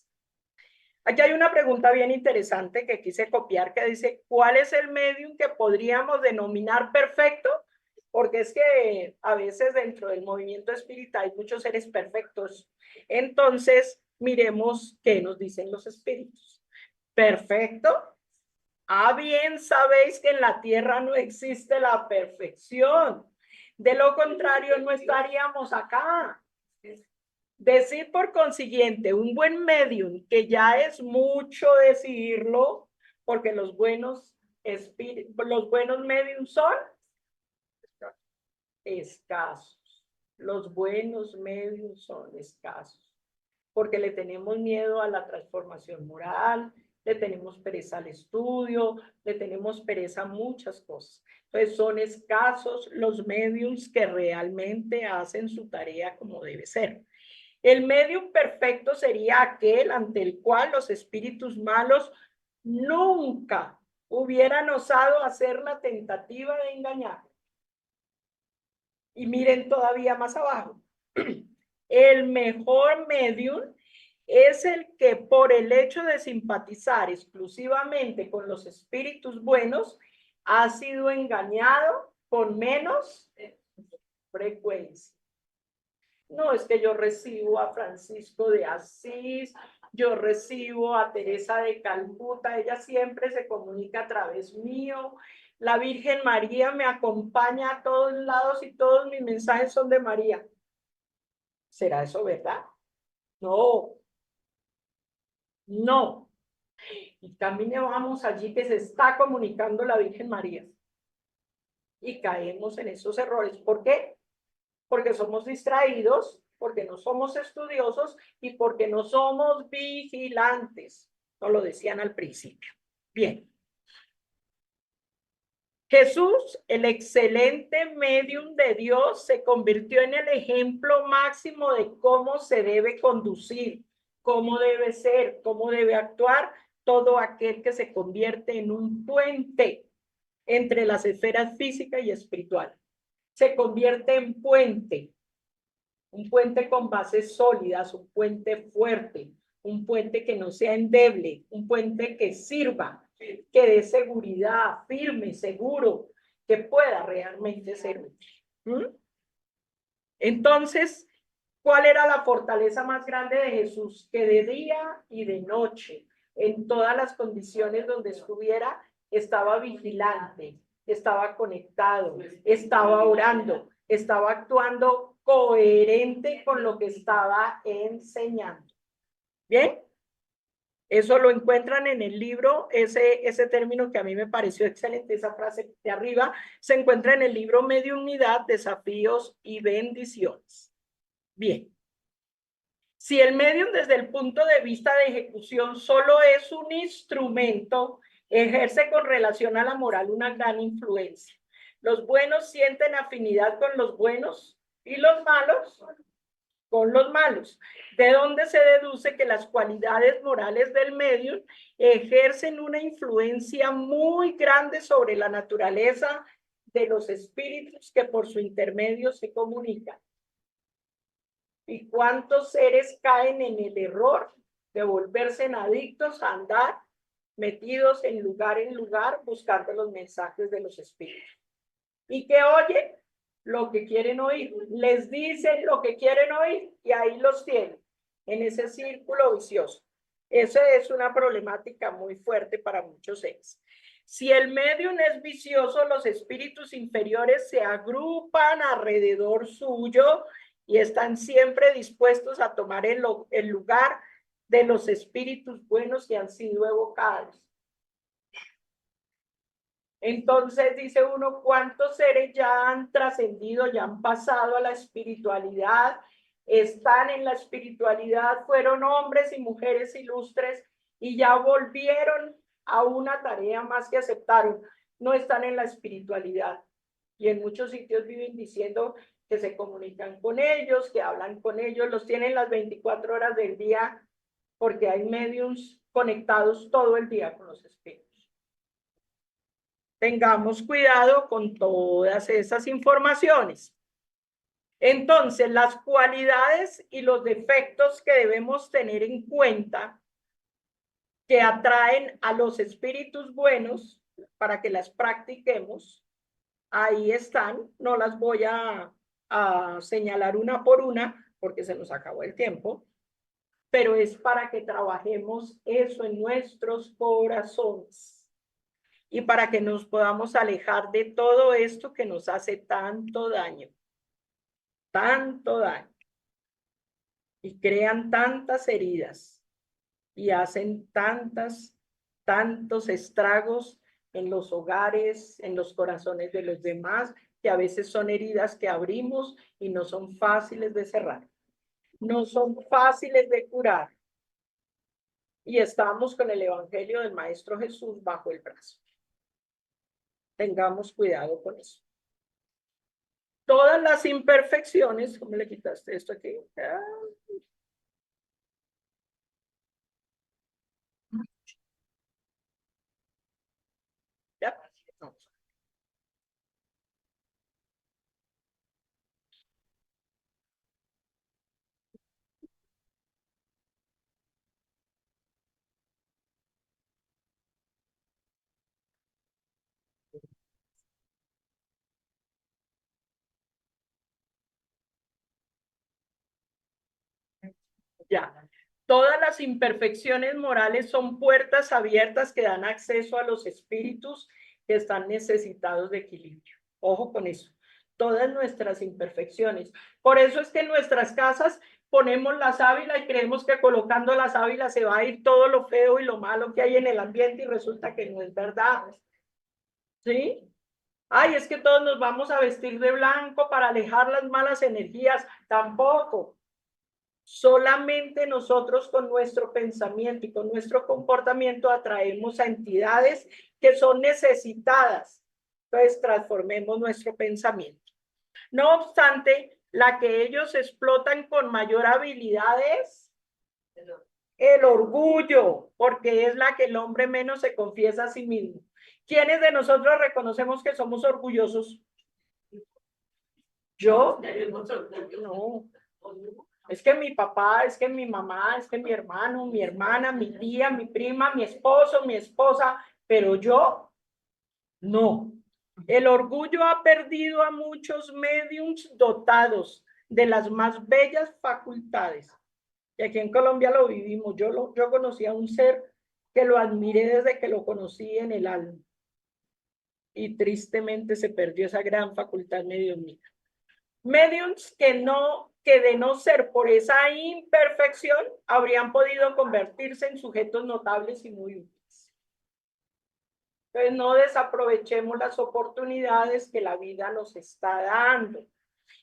Aquí hay una pregunta bien interesante que quise copiar que dice, ¿cuál es el medium que podríamos denominar perfecto? Porque es que a veces dentro del movimiento espírita hay muchos seres perfectos. Entonces, miremos qué nos dicen los espíritus. Perfecto. Bien sabéis que en la tierra no existe la perfección. De lo contrario, no estaríamos acá. Decir por consiguiente, un buen medium, que ya es mucho decirlo, porque los buenos mediums son escasos. Los buenos mediums son escasos, porque le tenemos miedo a la transformación moral, le tenemos pereza al estudio, le tenemos pereza a muchas cosas. Entonces son escasos los mediums que realmente hacen su tarea como debe ser. El medium perfecto sería aquel ante el cual los espíritus malos nunca hubieran osado hacer la tentativa de engañar. Y miren todavía más abajo. El mejor medium es el que por el hecho de simpatizar exclusivamente con los espíritus buenos ha sido engañado con menos frecuencia. No, es que yo recibo a Francisco de Asís, yo recibo a Teresa de Calcuta, ella siempre se comunica a través mío. La Virgen María me acompaña a todos lados y todos mis mensajes son de María. ¿Será eso verdad? No, no. Y caminamos allí que se está comunicando la Virgen María. Y caemos en esos errores. ¿Por qué? Porque somos distraídos, porque no somos estudiosos y porque no somos vigilantes. Nos lo decían al principio. Bien. Jesús, el excelente médium de Dios, se convirtió en el ejemplo máximo de cómo se debe conducir, cómo debe ser, cómo debe actuar todo aquel que se convierte en un puente entre las esferas física y espiritual. Se convierte en puente, un puente con bases sólidas, un puente fuerte, un puente que no sea endeble, un puente que sirva, que dé seguridad, firme, seguro, que pueda realmente ser útil. ¿Mm? Entonces, ¿cuál era la fortaleza más grande de Jesús? Que de día y de noche, en todas las condiciones donde estuviera, estaba vigilante, estaba conectado, estaba orando, estaba actuando coherente con lo que estaba enseñando. ¿Bien? Eso lo encuentran en el libro, ese término que a mí me pareció excelente, esa frase de arriba, se encuentra en el libro Mediunidad, Desafíos y Bendiciones. Bien. Si el medium desde el punto de vista de ejecución solo es un instrumento, ejerce con relación a la moral una gran influencia. Los buenos sienten afinidad con los buenos y los malos con los malos. ¿De dónde se deduce que las cualidades morales del medium ejercen una influencia muy grande sobre la naturaleza de los espíritus que por su intermedio se comunican? ¿Y cuántos seres caen en el error de volverse adictos a andar metidos en lugar buscando los mensajes de los espíritus? ¿Y qué oyen? Lo que quieren oír. Les dicen lo que quieren oír y ahí los tienen, en ese círculo vicioso. Esa es una problemática muy fuerte para muchos seres. Si el medium es vicioso, los espíritus inferiores se agrupan alrededor suyo y están siempre dispuestos a tomar el lugar de los espíritus buenos que han sido evocados. Entonces dice uno, ¿cuántos seres ya han trascendido, ya han pasado a la espiritualidad? Están en la espiritualidad, fueron hombres y mujeres ilustres y ya volvieron a una tarea más que aceptaron. No están en la espiritualidad. Y en muchos sitios viven diciendo que se comunican con ellos, que hablan con ellos, los tienen las 24 horas del día porque hay mediums conectados todo el día con los espíritus. Tengamos cuidado con todas esas informaciones. Entonces, las cualidades y los defectos que debemos tener en cuenta que atraen a los espíritus buenos para que las practiquemos, ahí están. No las voy a señalar una por una porque se nos acabó el tiempo, pero es para que trabajemos eso en nuestros corazones. Y para que nos podamos alejar de todo esto que nos hace tanto daño, y crean tantas heridas y hacen tantos estragos en los hogares, en los corazones de los demás, que a veces son heridas que abrimos y no son fáciles de cerrar, no son fáciles de curar. Y estamos con el Evangelio del Maestro Jesús bajo el brazo. Tengamos cuidado con eso. Todas las imperfecciones, ¿cómo le quitaste esto aquí? Ya, no. Ya. Todas las imperfecciones morales son puertas abiertas que dan acceso a los espíritus que están necesitados de equilibrio. Ojo con eso. Todas nuestras imperfecciones. Por eso es que en nuestras casas ponemos la sábila y creemos que colocando la sábila se va a ir todo lo feo y lo malo que hay en el ambiente y resulta que no es verdad. ¿Sí? Ay, es que todos nos vamos a vestir de blanco para alejar las malas energías. Tampoco. Solamente nosotros con nuestro pensamiento y con nuestro comportamiento atraemos a entidades que son necesitadas. Entonces transformemos nuestro pensamiento. No obstante, la que ellos explotan con mayor habilidad es el orgullo, porque es la que el hombre menos se confiesa a sí mismo. ¿Quiénes de nosotros reconocemos que somos orgullosos? Yo, no. Es que mi papá, es que mi mamá, es que mi hermano, mi hermana, mi tía, mi prima, mi esposo, mi esposa, pero yo, no. El orgullo ha perdido a muchos médiums dotados de las más bellas facultades. Y aquí en Colombia lo vivimos. Yo conocí a un ser que lo admiré desde que lo conocí en el alma. Y tristemente se perdió esa gran facultad mediúmnica. Mediums que de no ser por esa imperfección habrían podido convertirse en sujetos notables y muy útiles. Entonces no desaprovechemos las oportunidades que la vida nos está dando.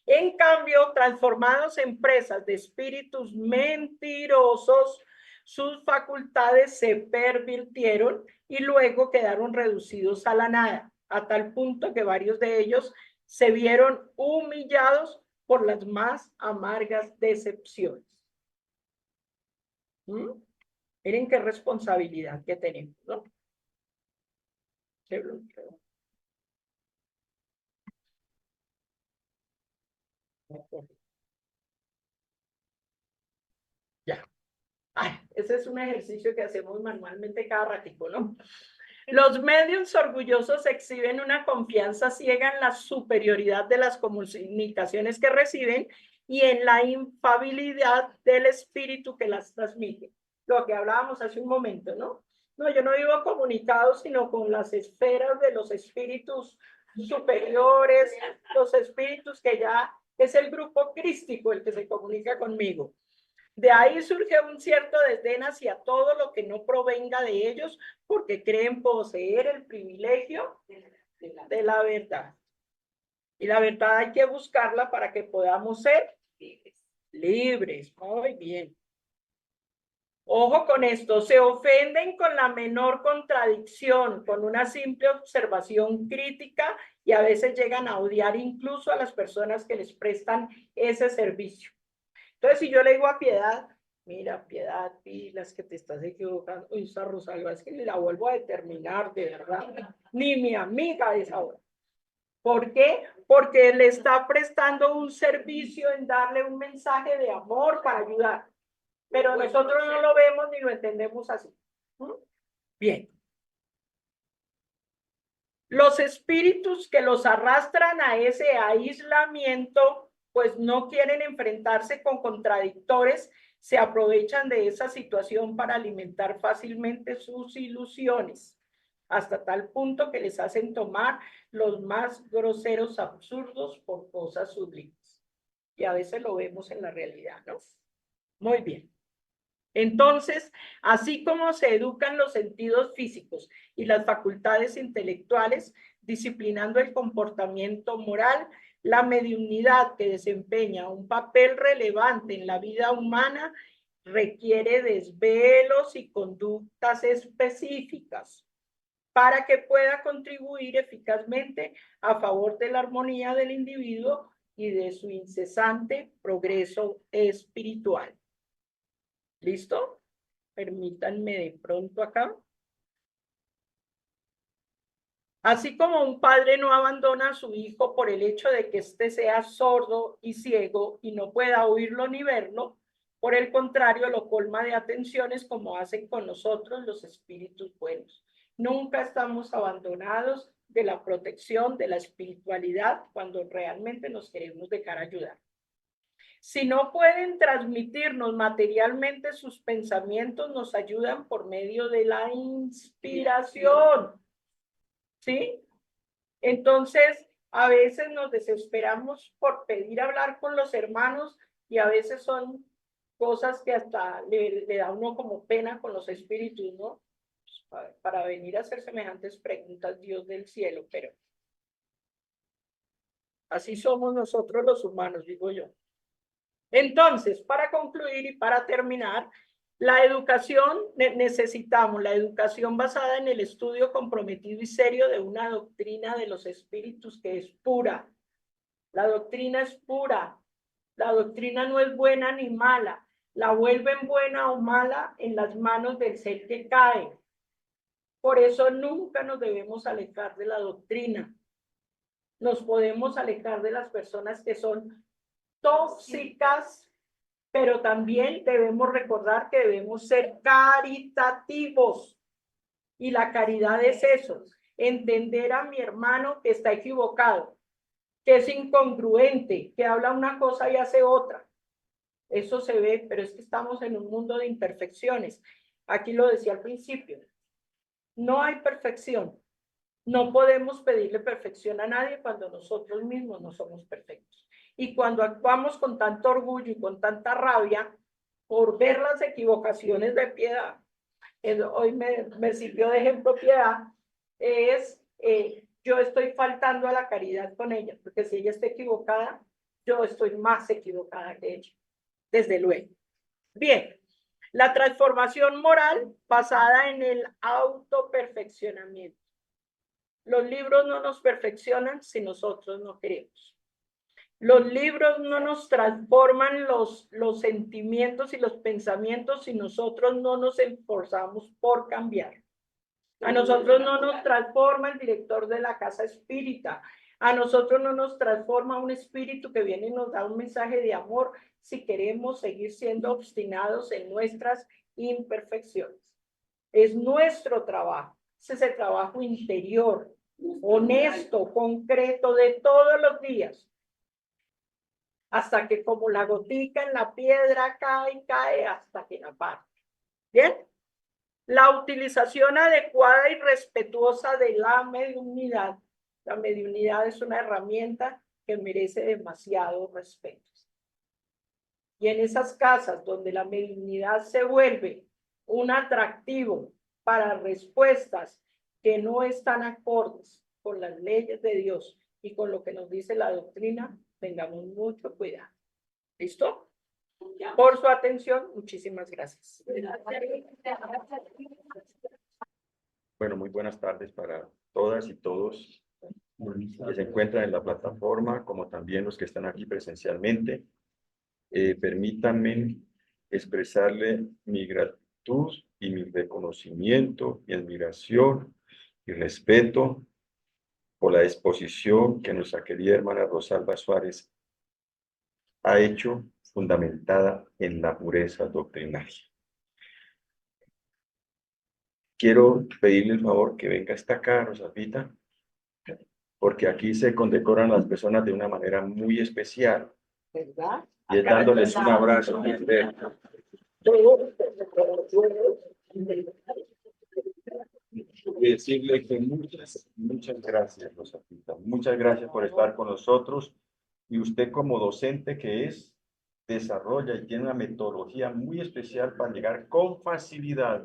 En cambio, transformados en presas de espíritus mentirosos, sus facultades se pervirtieron y luego quedaron reducidos a la nada, a tal punto que varios de ellos se vieron humillados por las más amargas decepciones. Miren qué responsabilidad que tenemos, ¿no? Se bloqueó. Ya. Ay, ese es un ejercicio que hacemos manualmente cada ratico, ¿no? Los medios orgullosos exhiben una confianza ciega en la superioridad de las comunicaciones que reciben y en la infalibilidad del espíritu que las transmite. Lo que hablábamos hace un momento, ¿no? No, yo no digo comunicados, sino con las esferas de los espíritus superiores, los espíritus que ya es el grupo crístico el que se comunica conmigo. De ahí surge un cierto desdén hacia todo lo que no provenga de ellos, porque creen poseer el privilegio de la verdad. Y la verdad hay que buscarla para que podamos ser libres. Muy bien. Ojo con esto, se ofenden con la menor contradicción, con una simple observación crítica y a veces llegan a odiar incluso a las personas que les prestan ese servicio. Entonces, si yo le digo a Piedad, mira, Piedad, pilas que te estás equivocando, uy, esa Rosalba, es que ni la vuelvo a determinar, de verdad, ni mi amiga es ahora. ¿Por qué? Porque le está prestando un servicio en darle un mensaje de amor para ayudar. Pero nosotros no lo vemos ni lo entendemos así. Bien. Los espíritus que los arrastran a ese aislamiento, pues no quieren enfrentarse con contradictores, se aprovechan de esa situación para alimentar fácilmente sus ilusiones, hasta tal punto que les hacen tomar los más groseros absurdos por cosas sublimes. Y a veces lo vemos en la realidad, ¿no? Muy bien. Entonces, así como se educan los sentidos físicos y las facultades intelectuales, disciplinando el comportamiento moral, la mediunidad que desempeña un papel relevante en la vida humana requiere desvelos y conductas específicas para que pueda contribuir eficazmente a favor de la armonía del individuo y de su incesante progreso espiritual. ¿Listo? Permítanme de pronto acá. Así como un padre no abandona a su hijo por el hecho de que éste sea sordo y ciego y no pueda oírlo ni verlo, por el contrario, lo colma de atenciones como hacen con nosotros los espíritus buenos. Nunca estamos abandonados de la protección de la espiritualidad cuando realmente nos queremos dejar ayudar. Si no pueden transmitirnos materialmente sus pensamientos, nos ayudan por medio de la inspiración. ¿Sí? Entonces, a veces nos desesperamos por pedir hablar con los hermanos y a veces son cosas que hasta le da uno como pena con los espíritus, ¿no? Para venir a hacer semejantes preguntas, Dios del cielo, pero así somos nosotros los humanos, digo yo. Entonces, para concluir y para terminar, la educación, necesitamos la educación basada en el estudio comprometido y serio de una doctrina de los espíritus que es pura. La doctrina es pura. La doctrina no es buena ni mala. La vuelven buena o mala en las manos del ser que cae. Por eso nunca nos debemos alejar de la doctrina. Nos podemos alejar de las personas que son tóxicas, pero también debemos recordar que debemos ser caritativos. Y la caridad es eso, entender a mi hermano que está equivocado, que es incongruente, que habla una cosa y hace otra. Eso se ve, pero es que estamos en un mundo de imperfecciones. Aquí lo decía al principio. No hay perfección. No podemos pedirle perfección a nadie cuando nosotros mismos no somos perfectos. Y cuando actuamos con tanto orgullo y con tanta rabia por ver las equivocaciones de Piedad, hoy me sirvió de ejemplo Piedad, yo estoy faltando a la caridad con ella, porque si ella está equivocada, yo estoy más equivocada que ella, desde luego. Bien, la transformación moral basada en el autoperfeccionamiento. Los libros no nos perfeccionan si nosotros no queremos. Los libros no nos transforman los sentimientos y los pensamientos si nosotros no nos esforzamos por cambiar. A nosotros no nos transforma el director de la casa espírita. A nosotros no nos transforma un espíritu que viene y nos da un mensaje de amor si queremos seguir siendo obstinados en nuestras imperfecciones. Es nuestro trabajo, es ese trabajo interior, honesto, concreto, de todos los días, hasta que como la gotica en la piedra cae hasta que la parte. ¿Bien? La utilización adecuada y respetuosa de la mediunidad. La mediunidad es una herramienta que merece demasiado respeto. Y en esas casas donde la mediunidad se vuelve un atractivo para respuestas que no están acordes con las leyes de Dios y con lo que nos dice la doctrina, tengamos mucho cuidado. ¿Listo? Por su atención, muchísimas gracias. Bueno, muy buenas tardes para todas y todos que se encuentran en la plataforma, como también los que están aquí presencialmente. Permítanme expresarle mi gratitud y mi reconocimiento y admiración y respeto por la exposición que nuestra querida hermana Rosalba Suárez ha hecho, fundamentada en la pureza doctrinaria. Quiero pedirle el favor que venga hasta acá, Rosalvita, porque aquí se condecoran a las personas de una manera muy especial. ¿Verdad? Y es dándoles un abrazo. Y decirle que muchas gracias, Rosalvita. Muchas gracias por estar con nosotros. Y usted como docente que es, desarrolla y tiene una metodología muy especial para llegar con facilidad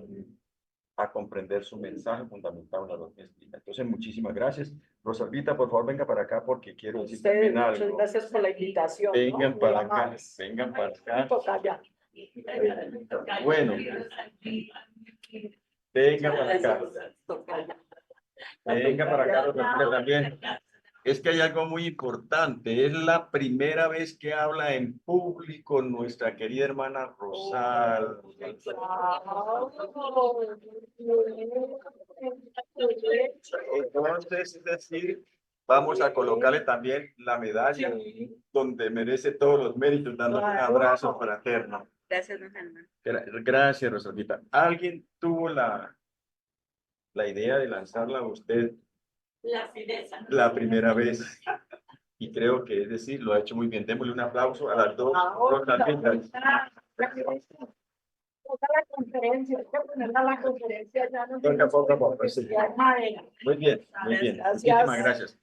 a comprender su mensaje fundamentado en la doctrina espírita. Entonces, muchísimas gracias. Rosalvita, por favor, venga para acá porque quiero decir también algo. Muchas gracias por la invitación. Vengan para acá, vengan para acá. Bueno, venga para acá. Venga para acá, Rosalvita, también. Es que hay algo muy importante. Es la primera vez que habla en público nuestra querida hermana Rosal. Entonces, es decir, vamos a colocarle también la medalla donde merece todos los méritos, dando un abrazo fraterno. Gracias, don Germán. Gracias, Rosalvita. ¿Alguien tuvo la idea de lanzarla a usted la primera vez? y creo que, es decir, lo ha hecho muy bien. Démosle un aplauso a las dos Ahora, rosas. la conferencia, hay que ponerla a la conferencia ya no Poco a poco, porque sí. ya es madera. Muy bien, muy bien. Gracias. Muchísimas gracias.